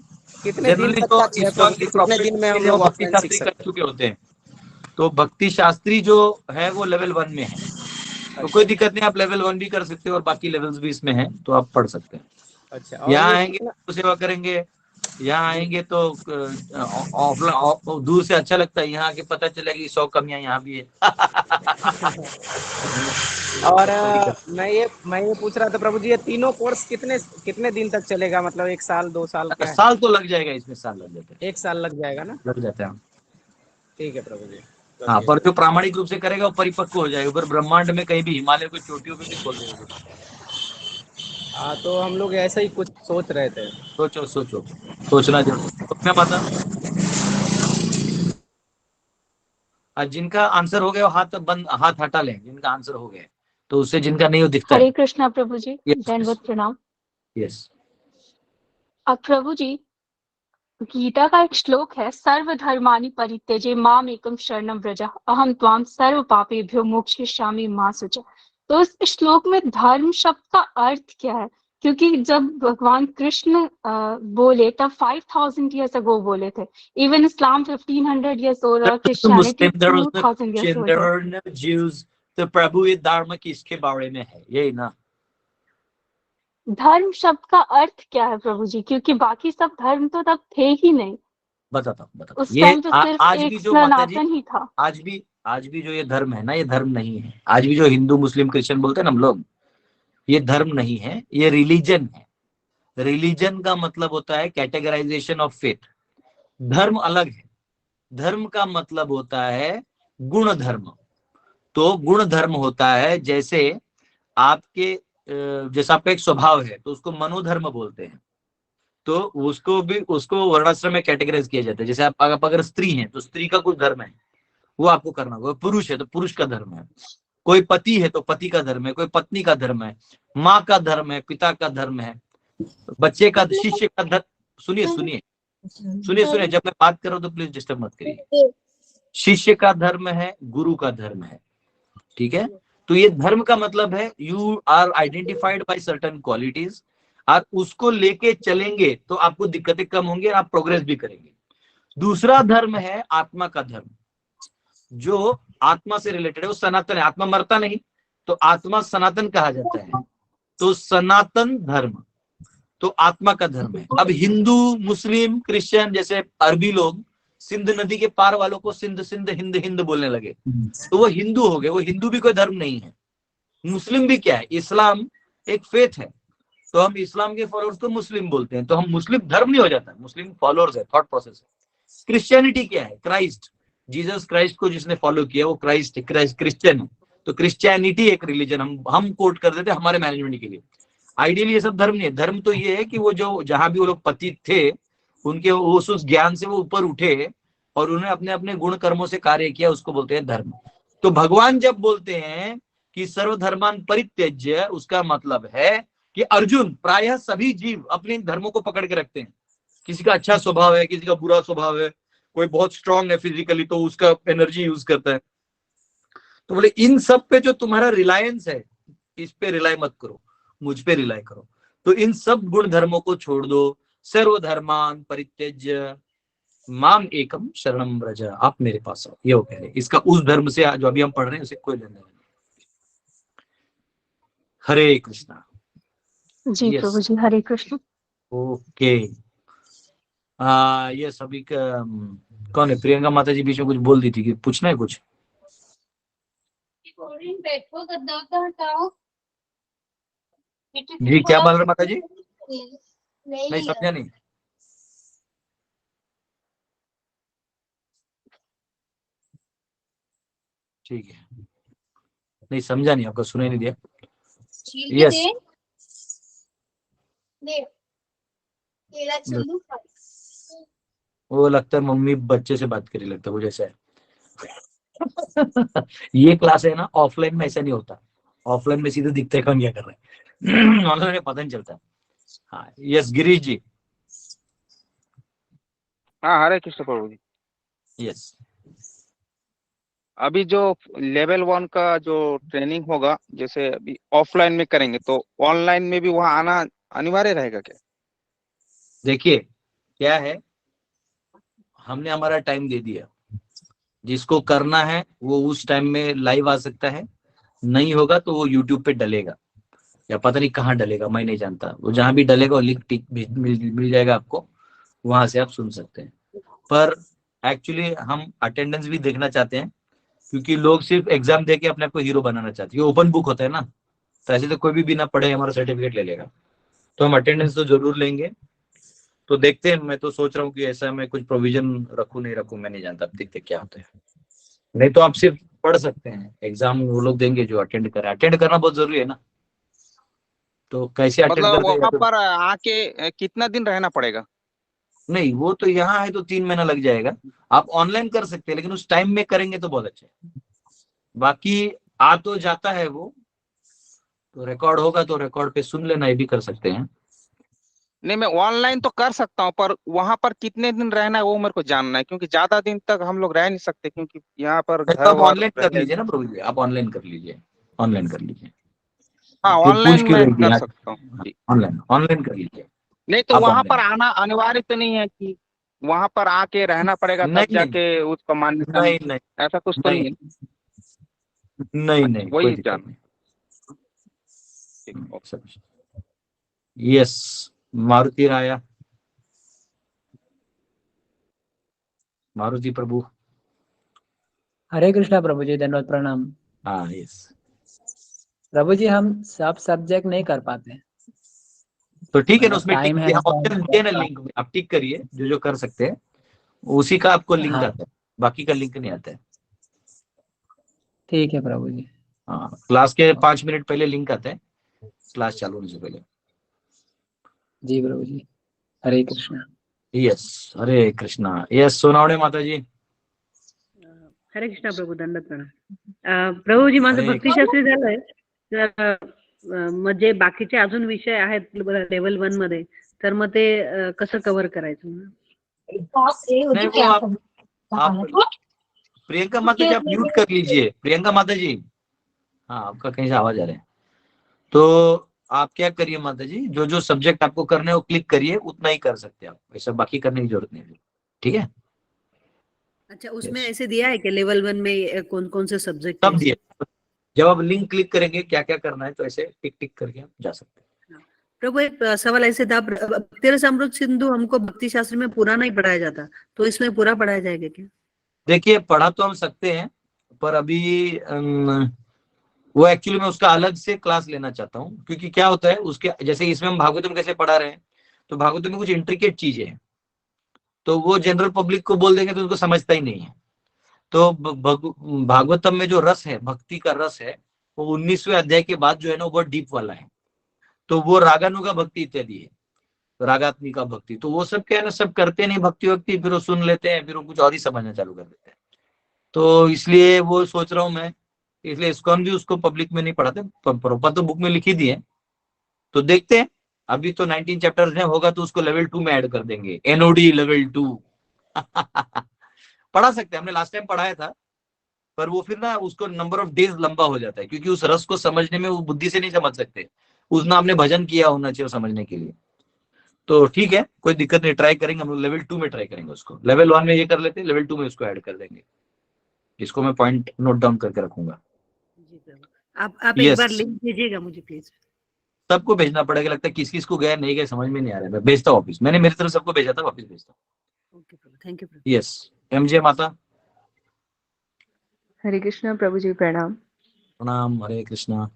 कितने दिन तक का कितने दिन में हम लोग भक्ति शास्त्री कर चुके होते हैं, तो भक्ति शास्त्री जो है वो लेवल 1 में है, तो कोई दिक्कत नहीं, आप लेवल 1 भी कर सकते हो और बाकी लेवल्स भी इसमें हैं, तो आप पढ़ सकते हैं। अच्छा, यहाँ आएंगे तो सेवा करेंगे, यहाँ आएंगे तो ऑफलाइन दूर से अच्छा लगता है, यहाँ आके पता चलेगा कि 100 कमियां यहाँ भी है। और मैं ये पूछ रहा था प्रभु जी, ये तीनों कोर्स कितने दिन तक चलेगा? मतलब 1 साल 2 साल? क्या साल तो लग जाएगा, इसमें साल लग जाता है। 1 साल लग जाएगा ना? लग जाता है। ठीक है प्रभु जी। हाँ, पर जो प्रामाणिक रूप से करेगा वो परिपक्व हो जाएगा, पर ब्रह्मांड में कहीं भी हिमालय की चोटियों पे भी खोल देगा। हाँ, तो हम लोग ऐसा ही कुछ सोच रहे थे। सोचना जरूर पता। जिनका आंसर हो गया हाथ हटा लें, जिनका आंसर हो गया, तो उससे जिनका नहीं हो दिखता। हरे कृष्णा प्रभु जी, दंडवत प्रणाम। यस प्रभु जी, गीता का एक श्लोक है, सर्वधर्मानि परित्यज्य माम एकम शरणम व्रज अहम त्वाम सर्व पापेभ्यो मोक्षयिष्यामि मा शुच। तो इस श्लोक में धर्म शब्द का अर्थ क्या है? क्योंकि जब भगवान कृष्ण बोले तब 5000 years ago बोले थे। इवन इस्लाम 1500 years old और क्रिश्चियनिटी 2000 years old। तो प्रभु ये धर्म किसके बारे में है? यही ना, धर्म शब्द का अर्थ क्या है प्रभु जी? क्योंकि बाकी सब धर्म तो तब थे ही नहीं, बताता हूँ उस ये टाइम तो सिर्फ आज एक भी जो माता जी, सनातन ही था। आज भी जो ये धर्म है ना, ये धर्म नहीं है। आज भी जो हिंदू मुस्लिम क्रिश्चियन बोलते हैं ना हम लोग, ये धर्म नहीं है, ये रिलीजन है। रिलीजन का मतलब होता है कैटेगराइजेशन ऑफ फेथ। धर्म अलग है। धर्म का मतलब होता है गुण धर्म। तो गुण धर्म होता है जैसे आपके जैसा आपका एक स्वभाव है तो उसको मनोधर्म बोलते हैं। तो उसको वर्णाश्रम में कैटेगराइज किया जाता है। जैसे आप अगर स्त्री हैं तो स्त्री का कुछ धर्म है, वो आपको करना होगा। पुरुष है तो पुरुष का धर्म है। कोई पति है तो पति का धर्म है। कोई पत्नी का धर्म है। माँ का धर्म है, पिता का धर्म है, बच्चे का, शिष्य का धर्म। सुनिए सुनिए सुनिए सुनिए, जब मैं बात कर रहा हूँ तो प्लीज डिस्टर्ब मत करिए। शिष्य का धर्म है, गुरु का धर्म है, ठीक है। तो ये धर्म का मतलब है you are identified by certain qualities, और उसको लेके चलेंगे तो आपको दिक्कतें कम होंगी और आप प्रोग्रेस भी करेंगे। दूसरा धर्म है आत्मा का धर्म, जो आत्मा से रिलेटेड है, वो सनातन है। आत्मा मरता नहीं, तो आत्मा सनातन कहा जाता है। तो सनातन धर्म तो आत्मा का धर्म है। अब हिंदू मुस्लिम क्रिश्चियन, जैसे अरबी लोग सिंध नदी के पार वालों को सिंध सिंध हिंद हिंद बोलने लगे, तो वो हिंदू हो गए। वो हिंदू भी कोई धर्म नहीं है। मुस्लिम भी क्या है? इस्लाम एक फेथ है, तो हम इस्लाम के फॉलोअर्स को मुस्लिम बोलते हैं। तो हम मुस्लिम धर्म नहीं हो जाता, मुस्लिम फॉलोअर्स है, थॉट प्रोसेस है। क्रिश्चियनिटी क्या है? क्राइस्ट, जीसस क्राइस्ट को जिसने फॉलो किया वो क्राइस्ट क्रिश्चियन है। तो क्रिश्चियनिटी एक रिलीजन हम कोट कर देते हैं हमारे मैनेजमेंट के लिए। आइडियली ये सब धर्म नहीं है। धर्म तो ये है कि वो जो जहां भी वो लोग पतित थे, उनके उस ज्ञान से वो ऊपर उठे और उन्होंने अपने अपने गुण कर्मों से कार्य किया, उसको बोलते हैं धर्म। तो भगवान जब बोलते हैं कि सर्वधर्मान परित्यज्य, उसका मतलब है कि अर्जुन, प्रायः सभी जीव अपने धर्मों को पकड़ के रखते हैं। किसी का अच्छा स्वभाव है, किसी का बुरा स्वभाव है, कोई बहुत स्ट्रांग है फिजिकली तो उसका एनर्जी यूज करता है। तो बोले इन सब पे जो तुम्हारा रिलायंस है, इस पे रिलाय मत करो, मुझ पे रिलाय करो। तो इन सब गुण धर्मों को छोड़ दो। सर्वधर्मान परित्यज्य माम एकम शरणम व्रज, आप मेरे पास आओ, ये वो कह रहे। इसका उस धर्म से जो अभी हम पढ़ रहे हैं उसे कोई लेना नहीं। हरे कृष्णा। जी Yes. प्रभु जी, हरे कृष्ण। ओके। ये सभी का कौन है? प्रियंका माता जी बीच में कुछ बोल दी थी कि पूछना है कुछ। जी क्या बोल रहे माता जी? नहीं समझा नहीं। ठीक है, नहीं समझा नहीं, आपका सुनाई नहीं दिया। यस, वो लगता है मम्मी बच्चे से बात करी, लगता है वो जैसा है। ये क्लास है ना, ऑफलाइन में ऐसा नहीं होता। ऑफलाइन में सीधे दिखते हैं कौन क्या कर रहे हैं, ऑनलाइन में पता नहीं चलता। हाँ यस गिरीश जी। हाँ हरे कृष्ण प्रभु जी। यस, अभी जो लेवल 1 का जो ट्रेनिंग होगा, जैसे अभी ऑफलाइन में करेंगे तो ऑनलाइन में भी वहाँ आना अनिवार्य रहेगा क्या? देखिए क्या है, हमने हमारा टाइम दे दिया। जिसको करना है वो उस टाइम में लाइव आ सकता है, नहीं होगा तो वो यूट्यूब पे डलेगा, या पता नहीं कहाँ डलेगा, मैं नहीं जानता। वो जहां भी डलेगा वो लिंक मिल जाएगा आपको, वहां से आप सुन सकते हैं। पर एक्चुअली हम अटेंडेंस भी देखना चाहते हैं, क्योंकि लोग सिर्फ एग्जाम देके अपने आप को हीरो बनाना चाहते हैं। ये ओपन बुक होता है ना, तो ऐसे तो कोई भी बिना पढ़े हमारा सर्टिफिकेट ले लेगा। तो हम अटेंडेंस तो जरूर लेंगे। तो देखते हैं, मैं तो सोच रहा हूँ कि ऐसा मैं कुछ प्रोविजन रखूं नहीं रखूं, मैं नहीं जानता, अब देखते क्या होता है। नहीं तो आप सिर्फ पढ़ सकते हैं, एग्जाम वो लोग देंगे जो अटेंड करें। अटेंड करना बहुत जरूरी है ना, तो कैसे अटेंड मतलब करते वहाँ हैं? पर आके कितना दिन रहना पड़ेगा? नहीं वो तो यहाँ है तो 3 महीना लग जाएगा। आप ऑनलाइन कर सकते हैं, लेकिन उस टाइम में करेंगे तो बहुत अच्छा है। बाकी आ तो जाता है वो, तो रिकॉर्ड होगा तो रिकॉर्ड पे सुन लेना, ये भी कर सकते हैं। नहीं मैं ऑनलाइन तो कर सकता हूँ, पर वहाँ पर कितने दिन रहना है वो मेरे को जानना है, क्योंकि ज्यादा दिन तक हम लोग रह नहीं सकते, क्योंकि यहाँ पर तो घर आप वर ऑनलाइन कर रहते हैं। लीजिए ना प्रभु जी, आप ऑनलाइन कर लीजिए, ऑनलाइन कर लीजिए। हाँ फिर पूछ ऑनलाइन क्यों मैं रही थी? कर सकता हूँ। ऑनलाइन ऑनलाइन कर लीजिए। नहीं तो आप वहां पर ऑनलाइन, आना अनिवार्य तो नहीं है कि वहां पर आके रहना पड़ेगा तब नहीं नहीं जाके उसका मान्यता नहीं मिले? नहीं ऐसा कुछ तो नहीं नहीं है? नहीं अच्छा नहीं, कोई वही दिक्कत जानना नहीं। है। ठीक, ओके। सब यस, मारुति राया, मारुति प्रभु। हरे कृष्णा प्रभु जी, धन्यवाद, प्रणाम। हाँ यस। प्रभु जी हम सब सब्जेक्ट नहीं कर पाते, तो ठीक है ना, मतलब उसमें टिक टाइम है ना, ऑप्शन दिए ना लिंक में, आप टिक करिए जो जो कर सकते हैं, उसी का आपको लिंक हाँ आता है, बाकी का लिंक नहीं आता है। ठीक है प्रभु जी। हाँ, क्लास के 5 मिनट पहले लिंक आता है, क्लास चालू होने से पहले। जी प्रभु जी, हरे कृष्णा। यस, हरे कृष्णा। यस, सोनावणे माता जी। हरे कृष्णा प्रभू, दंडवत प्रणाम। प्रभूजी माझं हरे भक्तिशास्त्री झालंय, तर म्हणजे बाकीचे अजून विषय आहेत लेवल 1 मध्ये, तर मग ते कसं कव्हर करायचं? नहीं, वो आप प्रियंका माता जी आप म्यूट कर लीजिए, प्रियंका माता जी। हाँ, आपका कहीं से आवाज आ रहा है, तो आप क्या करिए माता जी, जो जो सब्जेक्ट आपको करने हैं वो क्लिक करिए, उतना ही कर सकते हैं आप, ऐसा बाकी करने की जरूरत नहीं है, ठीक है। अच्छा, उसमें Yes. ऐसे दिया है कि लेवल 1 में कौन कौन से सब्जेक्ट सब दिए, जब आप लिंक क्लिक करेंगे क्या क्या करना है, तो ऐसे टिक टिक करके आप जा सकते हैं। प्रभु एक सवाल ऐसे था, तेरस अमृत सिंधु हमको भक्ति शास्त्र में पूरा नहीं पढ़ाया जाता, तो इसमें पूरा पढ़ाया जाएगा क्या? देखिए, पढ़ा तो हम सकते हैं, पर अभी वो एक्चुअली मैं उसका अलग से क्लास लेना चाहता हूँ, क्योंकि क्या होता है उसके, जैसे इसमें हम भागवतम कैसे पढ़ा रहे हैं, तो भागवतम में कुछ इंट्रिकेट चीजें हैं, तो वो जनरल पब्लिक को बोल देंगे तो उनको समझता ही नहीं है। तो भागवतम में जो रस है, भक्ति का रस है, वो 19वें अध्याय के बाद जो है ना, वो बहुत डीप वाला है। तो वो रागानुगा भक्ति इत्यादि है, रागात्मिका भक्ति, तो वो सब क्या है ना, सब करते नहीं भक्ति वक्ति, फिर वो सुन लेते हैं, फिर वो कुछ और ही समझना चालू कर देते हैं। तो इसलिए वो सोच रहा हूँ मैं, इसलिए इसको हम भी उसको पब्लिक में नहीं पढ़ाते, प्रॉपर तो बुक में लिखी दी है, तो देखते हैं। अभी तो 19 चैप्टर्स हैं, होगा तो उसको लेवल 2 में ऐड कर देंगे, एनओडी लेवल 2 पढ़ा सकते हैं, हमने लास्ट टाइम पढ़ाया था, पर वो फिर ना उसको नंबर ऑफ डेज लंबा हो जाता है, क्योंकि उस रस को समझने में वो बुद्धि से नहीं समझ सकते, उसमें आपने भजन किया होना चाहिए समझने के लिए। तो ठीक है, कोई दिक्कत नहीं, ट्राई करेंगे हम लोग, लेवल 2 में ट्राई करेंगे उसको, लेवल 1 में ये कर लेते हैं, लेवल 2 में उसको ऐड कर देंगे, इसको मैं पॉइंट नोट डाउन करके रखूंगा। आप एक बार लिंक भेजिएगा मुझे प्लीज। सबको भेजना पड़ेगा, लगता है किस किस को गया नहीं गया समझ में नहीं आ रहा है, मैं भेजता हूँ वापिस, मैंने मेरी तरफ सबको भेजा था, वापिस भेजता हूँ। Okay Prabhu, thank you Prabhu. Yes, MJ माता। हरे कृष्णा प्रभु जी, प्रणाम। प्रणाम, हरे कृष्णा।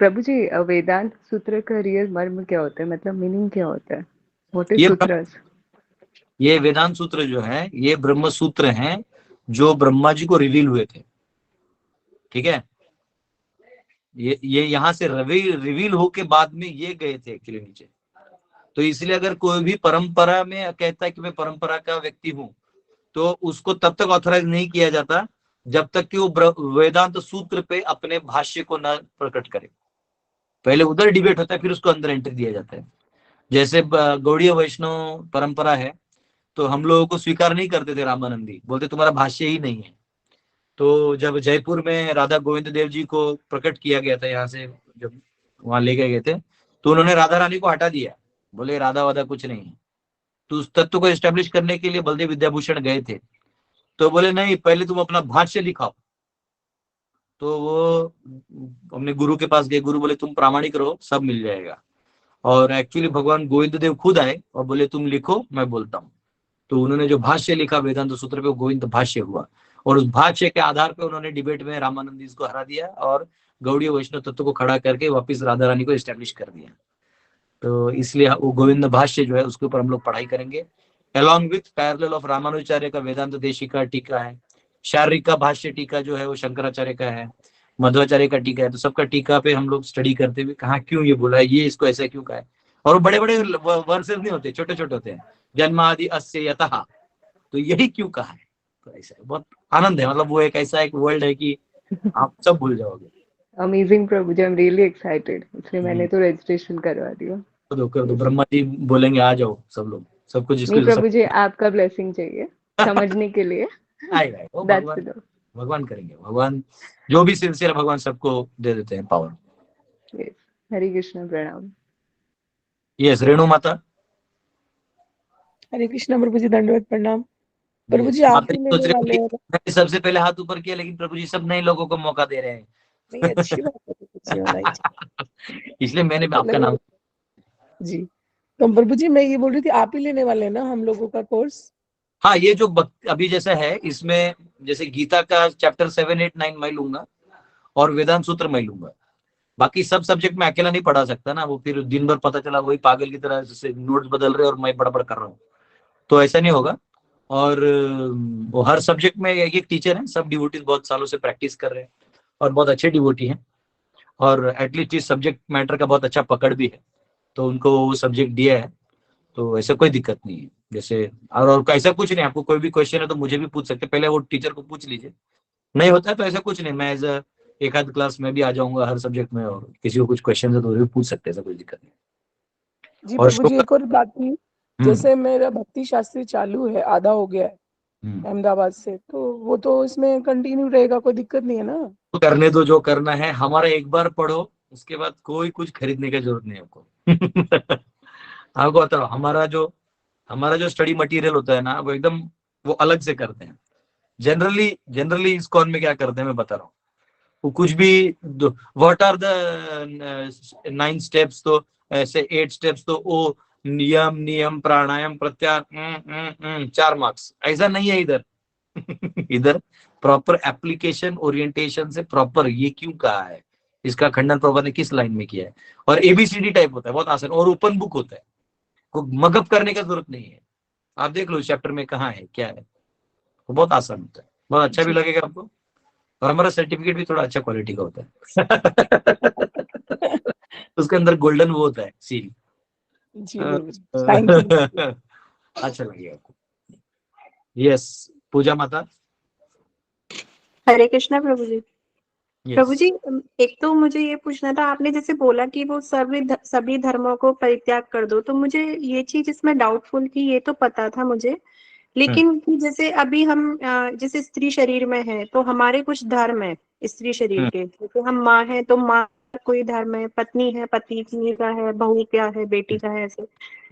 प्रभु जी, वेदांत सूत्र का रियल मर्म क्या होता है, मतलब मीनिंग क्या होता है? What is sutras? ये वेदांत सूत्र जो है, ये ब्रह्म सूत्र हैं जो ब्रह्मा जी को रिवील हुए थे, ठीक है। ये यहाँ से रिवील होके बाद में ये गए थे एक्चुअली नीचे, तो इसलिए अगर कोई भी परंपरा में कहता है कि मैं परंपरा का व्यक्ति हूँ, तो उसको तब तक ऑथराइज नहीं किया जाता जब तक कि वो वेदांत सूत्र पे अपने भाष्य को न प्रकट करे। पहले उधर डिबेट होता है, फिर उसको अंदर एंट्री दिया जाता है। जैसे गौड़ीय वैष्णव परंपरा है, तो हम लोगों को स्वीकार नहीं करते थे रामानंदी, बोलते तुम्हारा भाष्य ही नहीं है। तो जब जयपुर में राधा गोविंद देव जी को प्रकट किया गया था, यहाँ से जब वहां ले गए थे, तो उन्होंने राधा रानी को हटा दिया, बोले राधा वादा कुछ नहीं है। तो उस तत्व को एस्टेब्लिश करने के लिए बलदेव विद्याभूषण गए थे, तो बोले नहीं, पहले तुम अपना भाष्य लिखाओ। तो वो अपने गुरु के पास गए, गुरु बोले तुम प्रामाणिक रहो, सब मिल जाएगा। और एक्चुअली भगवान गोविंद देव खुद आए और बोले तुम लिखो, मैं बोलता हूँ। तो उन्होंने जो भाष्य लिखा वेदांत सूत्र पे, वो गोविंद भाष्य हुआ, और उस भाष्य के आधार पे उन्होंने डिबेट में रामानंदी को हरा दिया और गौड़ीय वैष्णव तत्व को खड़ा करके वापस राधा रानी को एस्टेब्लिश कर दिया। तो इसलिए वो गोविंद भाष्य जो है उसके ऊपर हम लोग पढ़ाई करेंगे, along with parallel of Ramanujacharya का वेदांत देशिका टीका है, शारीरिक का भाष्य टीका जो है वो शंकराचार्य का है, मध्वाचार्य का टीका है। तो सबका टीका पे हम लोग स्टडी करते हुए कहाँ क्यों ये बोला है, ये इसको ऐसा क्यों कहा है। और बड़े बड़े वर्सेस नहीं होते, छोटे छोटे होते हैं, जन्मादि अस्य यतः, तो यही क्यों कहा है। तो ऐसा है, बहुत आनंद है, मतलब वो एक ऐसा एक वर्ल्ड है कि आप सब भूल जाओगे। अमेजिंग प्रभु जी, आई एम रियली एक्साइटेड, इसलिए मैंने तो रजिस्ट्रेशन करवा दिया। कर दो, ब्रह्मा जी बोलेंगे आ जाओ सब लोग, सब कुछ। नहीं प्रभु जी, आपका ब्लेसिंग चाहिए समझने के लिए। आएगा, भगवान करेंगे, भगवान जो भी सिंसियर है भगवान सबको दे देते हैं पावर। हरे कृष्ण, प्रणाम। यस, रेणु माता। हरे कृष्णा प्रभु जी, दंडवत प्रणाम। प्रभु जी आप ही मिलने वाले हैं। मैंने सबसे पहले हाथ ऊपर किया, लेकिन प्रभु जी सब नए लोगों को मौका दे रहे हैं। नहीं, अच्छी बात है, इसलिए मैंने आपका नाम। जी। तो प्रभु जी मैं ये बोल रही थी, आप ही लेने वाले हैं ना हम लोगों का कोर्स? हाँ, ये जो अभी जैसा है इसमें, जैसे गीता का चैप्टर 7, 8, 9 मैं लूंगा और वेदांत सूत्र मैं लूंगा। बाकी सब सब्जेक्ट में अकेला नहीं पढ़ा सकता ना, वो फिर दिन भर पता चला वही पागल की तरह जैसे नोट्स बदल रहे और मैं बड़बड़ कर रहा हूँ, तो ऐसा नहीं होगा। और वो हर सब्जेक्ट में एक टीचर है, सब डिवोटीज बहुत सालों से प्रैक्टिस कर रहे हैं और बहुत अच्छे डिवोटी हैं, और एटलीस्ट इस सब्जेक्ट मैटर का बहुत अच्छा पकड़ भी है, तो उनको वो सब्जेक्ट दिया है, तो ऐसा कोई दिक्कत नहीं है। जैसे और ऐसा कुछ नहीं, आपको कोई भी क्वेश्चन है तो मुझे भी पूछ सकते, पहले वो टीचर को पूछ लीजिए, नहीं होता है तो ऐसा कुछ नहीं, मैं एज एक आध क्लास में भी आ जाऊंगा हर सब्जेक्ट में, और किसी को कुछ क्वेश्चन है तो वो भी पूछ सकते हैं, ऐसा कोई दिक्कत नहीं। जी और प्रभु जी एक और बात थी, जैसे मेरा भक्ति शास्त्री चालू है, आधा हो गया है अहमदाबाद से, तो वो तो इसमें कंटिन्यू रहेगा, कोई दिक्कत नहीं है ना? तो करने दो जो करना है, हमारा एक बार पढ़ो, उसके बाद कोई कुछ खरीदने की जरूरत नहीं है आपको। आपको बताओ, हमारा जो स्टडी मटेरियल होता है ना, वो एकदम वो अलग से करते हैं। जनरली इस कॉन में क्या करते हैं मैं बता रहा हूँ, वो कुछ भी व्हाट आर द 9 स्टेप्स, तो ऐसे 8 स्टेप्स, तो ओ नियम प्राणायाम प्रत्याहार 4 मार्क्स, ऐसा नहीं है इधर। इधर प्रॉपर एप्लीकेशन ओरिएंटेशन से प्रॉपर ये क्यों कहा है, इसका खंडन प्रभुपाद ने किस लाइन में किया है, और एबीसीडी टाइप होता है, बहुत आसान, और ओपन बुक होता है, कोई मगअप करने की जरूरत नहीं है। आप देख लो चैप्टर में कहाँ है क्या है, वो बहुत आसान होता है, बहुत अच्छा भी लगेगा आपको, और हमारा सर्टिफिकेट भी थोड़ा अच्छा क्वालिटी का होता है। उसके अंदर गोल्डन वो होता है सील। अच्छा लगेगा आपको। यस, पूजा माता। हरे कृष्णा प्रभु जी। प्रभु जी एक तो मुझे ये पूछना था, आपने जैसे बोला कि वो सभी धर्मों को परित्याग कर दो, तो मुझे ये चीज इसमें डाउटफुल थी, ये तो पता था मुझे, लेकिन जैसे अभी हम जैसे स्त्री शरीर में है तो हमारे कुछ धर्म है स्त्री शरीर के, जैसे हम माँ है तो माँ कोई धर्म है, पत्नी है पति का है, बहू क्या है बेटी का है, ऐसे।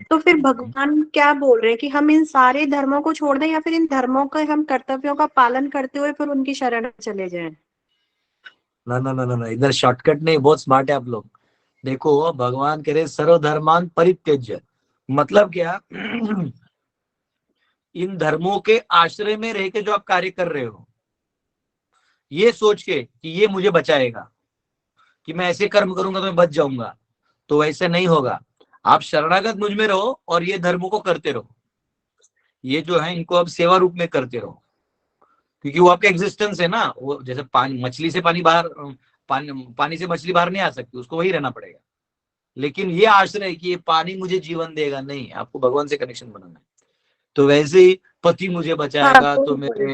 तो फिर भगवान क्या बोल रहे हैं कि हम इन सारे धर्मों को छोड़ दें, या फिर इन धर्मों के हम कर्तव्यों का पालन करते हुए फिर उनकी शरण में चले जाएं? ना, इधर शॉर्टकट नहीं, बहुत स्मार्ट है आप लोग। देखो भगवान कह रहे सर्वधर्मान परित्यज्य, मतलब क्या, इन धर्मों के आश्रय में रह के जो आप कार्य कर रहे हो, ये सोच के कि ये मुझे बचाएगा, कि मैं ऐसे कर्म करूंगा तो मैं बच जाऊंगा, तो वैसे नहीं होगा। आप शरणागत मुझ में रहो और ये धर्मों को करते रहो, ये जो है इनको अब सेवा रूप में करते रहो, क्योंकि वो आपका एग्जिस्टेंस है ना। वो जैसे मछली से पानी से मछली बाहर नहीं आ सकती, उसको वही रहना पड़ेगा। लेकिन ये आश्रय है कि ये पानी मुझे जीवन देगा, नहीं, आपको भगवान से कनेक्शन बनाना है। तो वैसे ही पति मुझे बचाएगा तो मेरे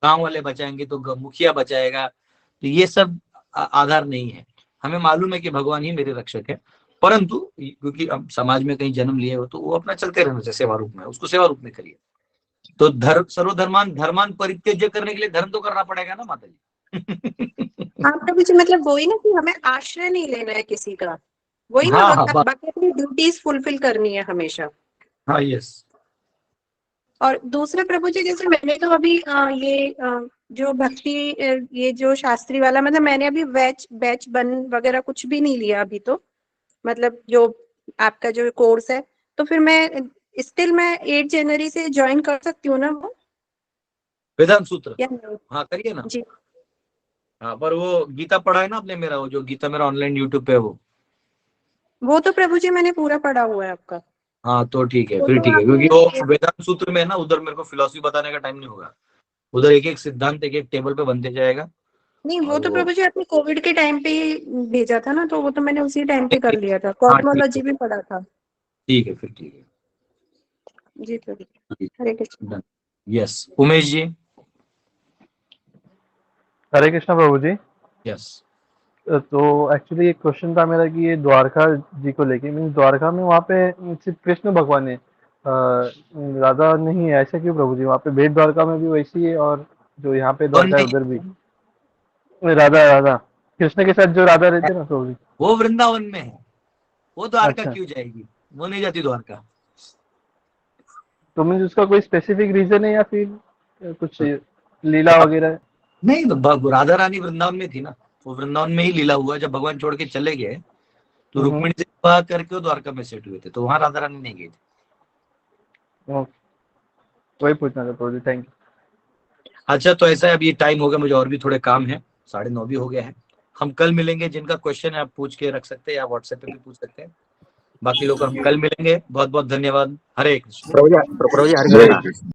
गांव वाले बचाएंगे, तो मुखिया बचाएगा, तो ये सब आधार नहीं है। हमें मालूम है कि भगवान ही मेरे रक्षक है, परंतु क्योंकि अब समाज में कहीं जन्म लिए हो तो वो अपना चलते रहना चाहिए सेवा रूप में, उसको सेवा रूप में करिए। तो धर्मान परित्यज्य करने के लिए धर्म तो करना पड़ेगा ना माता जी। हाँ प्रभु जी, मतलब वही ना कि हमें आश्रय नहीं लेना है किसी का, वही ना, बाकी अपनी ड्यूटीज फुलफिल करनी है हमेशा। हाँ, यस। और दूसरा प्रभु जी, जैसे मैंने तो अभी ये जो भक्ति ये जो शास्त्री वाला, मतलब मैंने अभी बैच बन वगैरह कुछ भी नहीं लिया अभी, तो मतलब जो आपका जो कोर्स है, तो फिर मैं स्टिल मैं 8 जनवरी से ज्वाइन कर सकती हूँ ना वो वेदांत सूत्र? हाँ करिए ना जी। हाँ, पर वो गीता पढ़ा है ना आपने मेरा, वो जो गीता मेरा ऑनलाइन यूट्यूब पे है वो तो प्रभु जी मैंने पूरा पढ़ा हुआ है आपका। हाँ तो ठीक है, फिर ठीक है, क्योंकि वो वेदांत सूत्र में ना, उधर मेरे को फिलॉसफी बताने का टाइम नहीं होगा, उधर एक एक सिद्धांत एक एक टेबल पे बनते जाएगा। नहीं वो तो प्रभु जी आपने कोविड के टाइम पे ही भेजा था ना, तो वो तो मैंने उसी टाइम पे कर लिया था, कॉस्मोलॉजी भी पढ़ा था। ठीक है, फिर ठीक है जी प्रभु, हरे कृष्ण। यस, उमेश जी। हरे कृष्णा प्रभु जी। यस, तो एक्चुअली एक क्वेश्चन था मेरा कि ये द्वारका जी को लेके, मीन द्वारका में वहाँ पे सिर्फ कृष्ण भगवान है, राधा नहीं है, ऐसा क्यों प्रभु जी? वहाँ पे बेट द्वारका में भी वैसी है, और जो यहाँ पे द्वारका है उधर भी राधा कृष्ण के साथ जो राधा रहती है ना प्रभु जी, वो वृंदावन में है, वो द्वारका क्यों जाएगी? वो नहीं जाती द्वारका। तो मीन उसका कोई स्पेसिफिक रीजन है या फिर कुछ लीला वगैरह? नहीं, तो राधा रानी वृंदावन में थी ना, वो वृंदावन में ही लीला हुआ, जब भगवान छोड़ के चले गए तो रुक्मिणी से विवाह करके वो द्वारका में सेट हुए थे, तो वहां राधा रानी नहीं गई थी। वही पूछना था प्रभु जी, थैंक यू। अच्छा तो ऐसा है, अभी टाइम हो गया, मुझे और भी थोड़े काम है, 9:30 भी हो गया है। हम कल मिलेंगे, जिनका क्वेश्चन है आप पूछ के रख सकते हैं या व्हाट्सएप पे भी पूछ सकते हैं। बाकी लोग हम कल मिलेंगे। बहुत बहुत धन्यवाद। हरे कृष्ण। प्रभु जी हरे कृष्ण।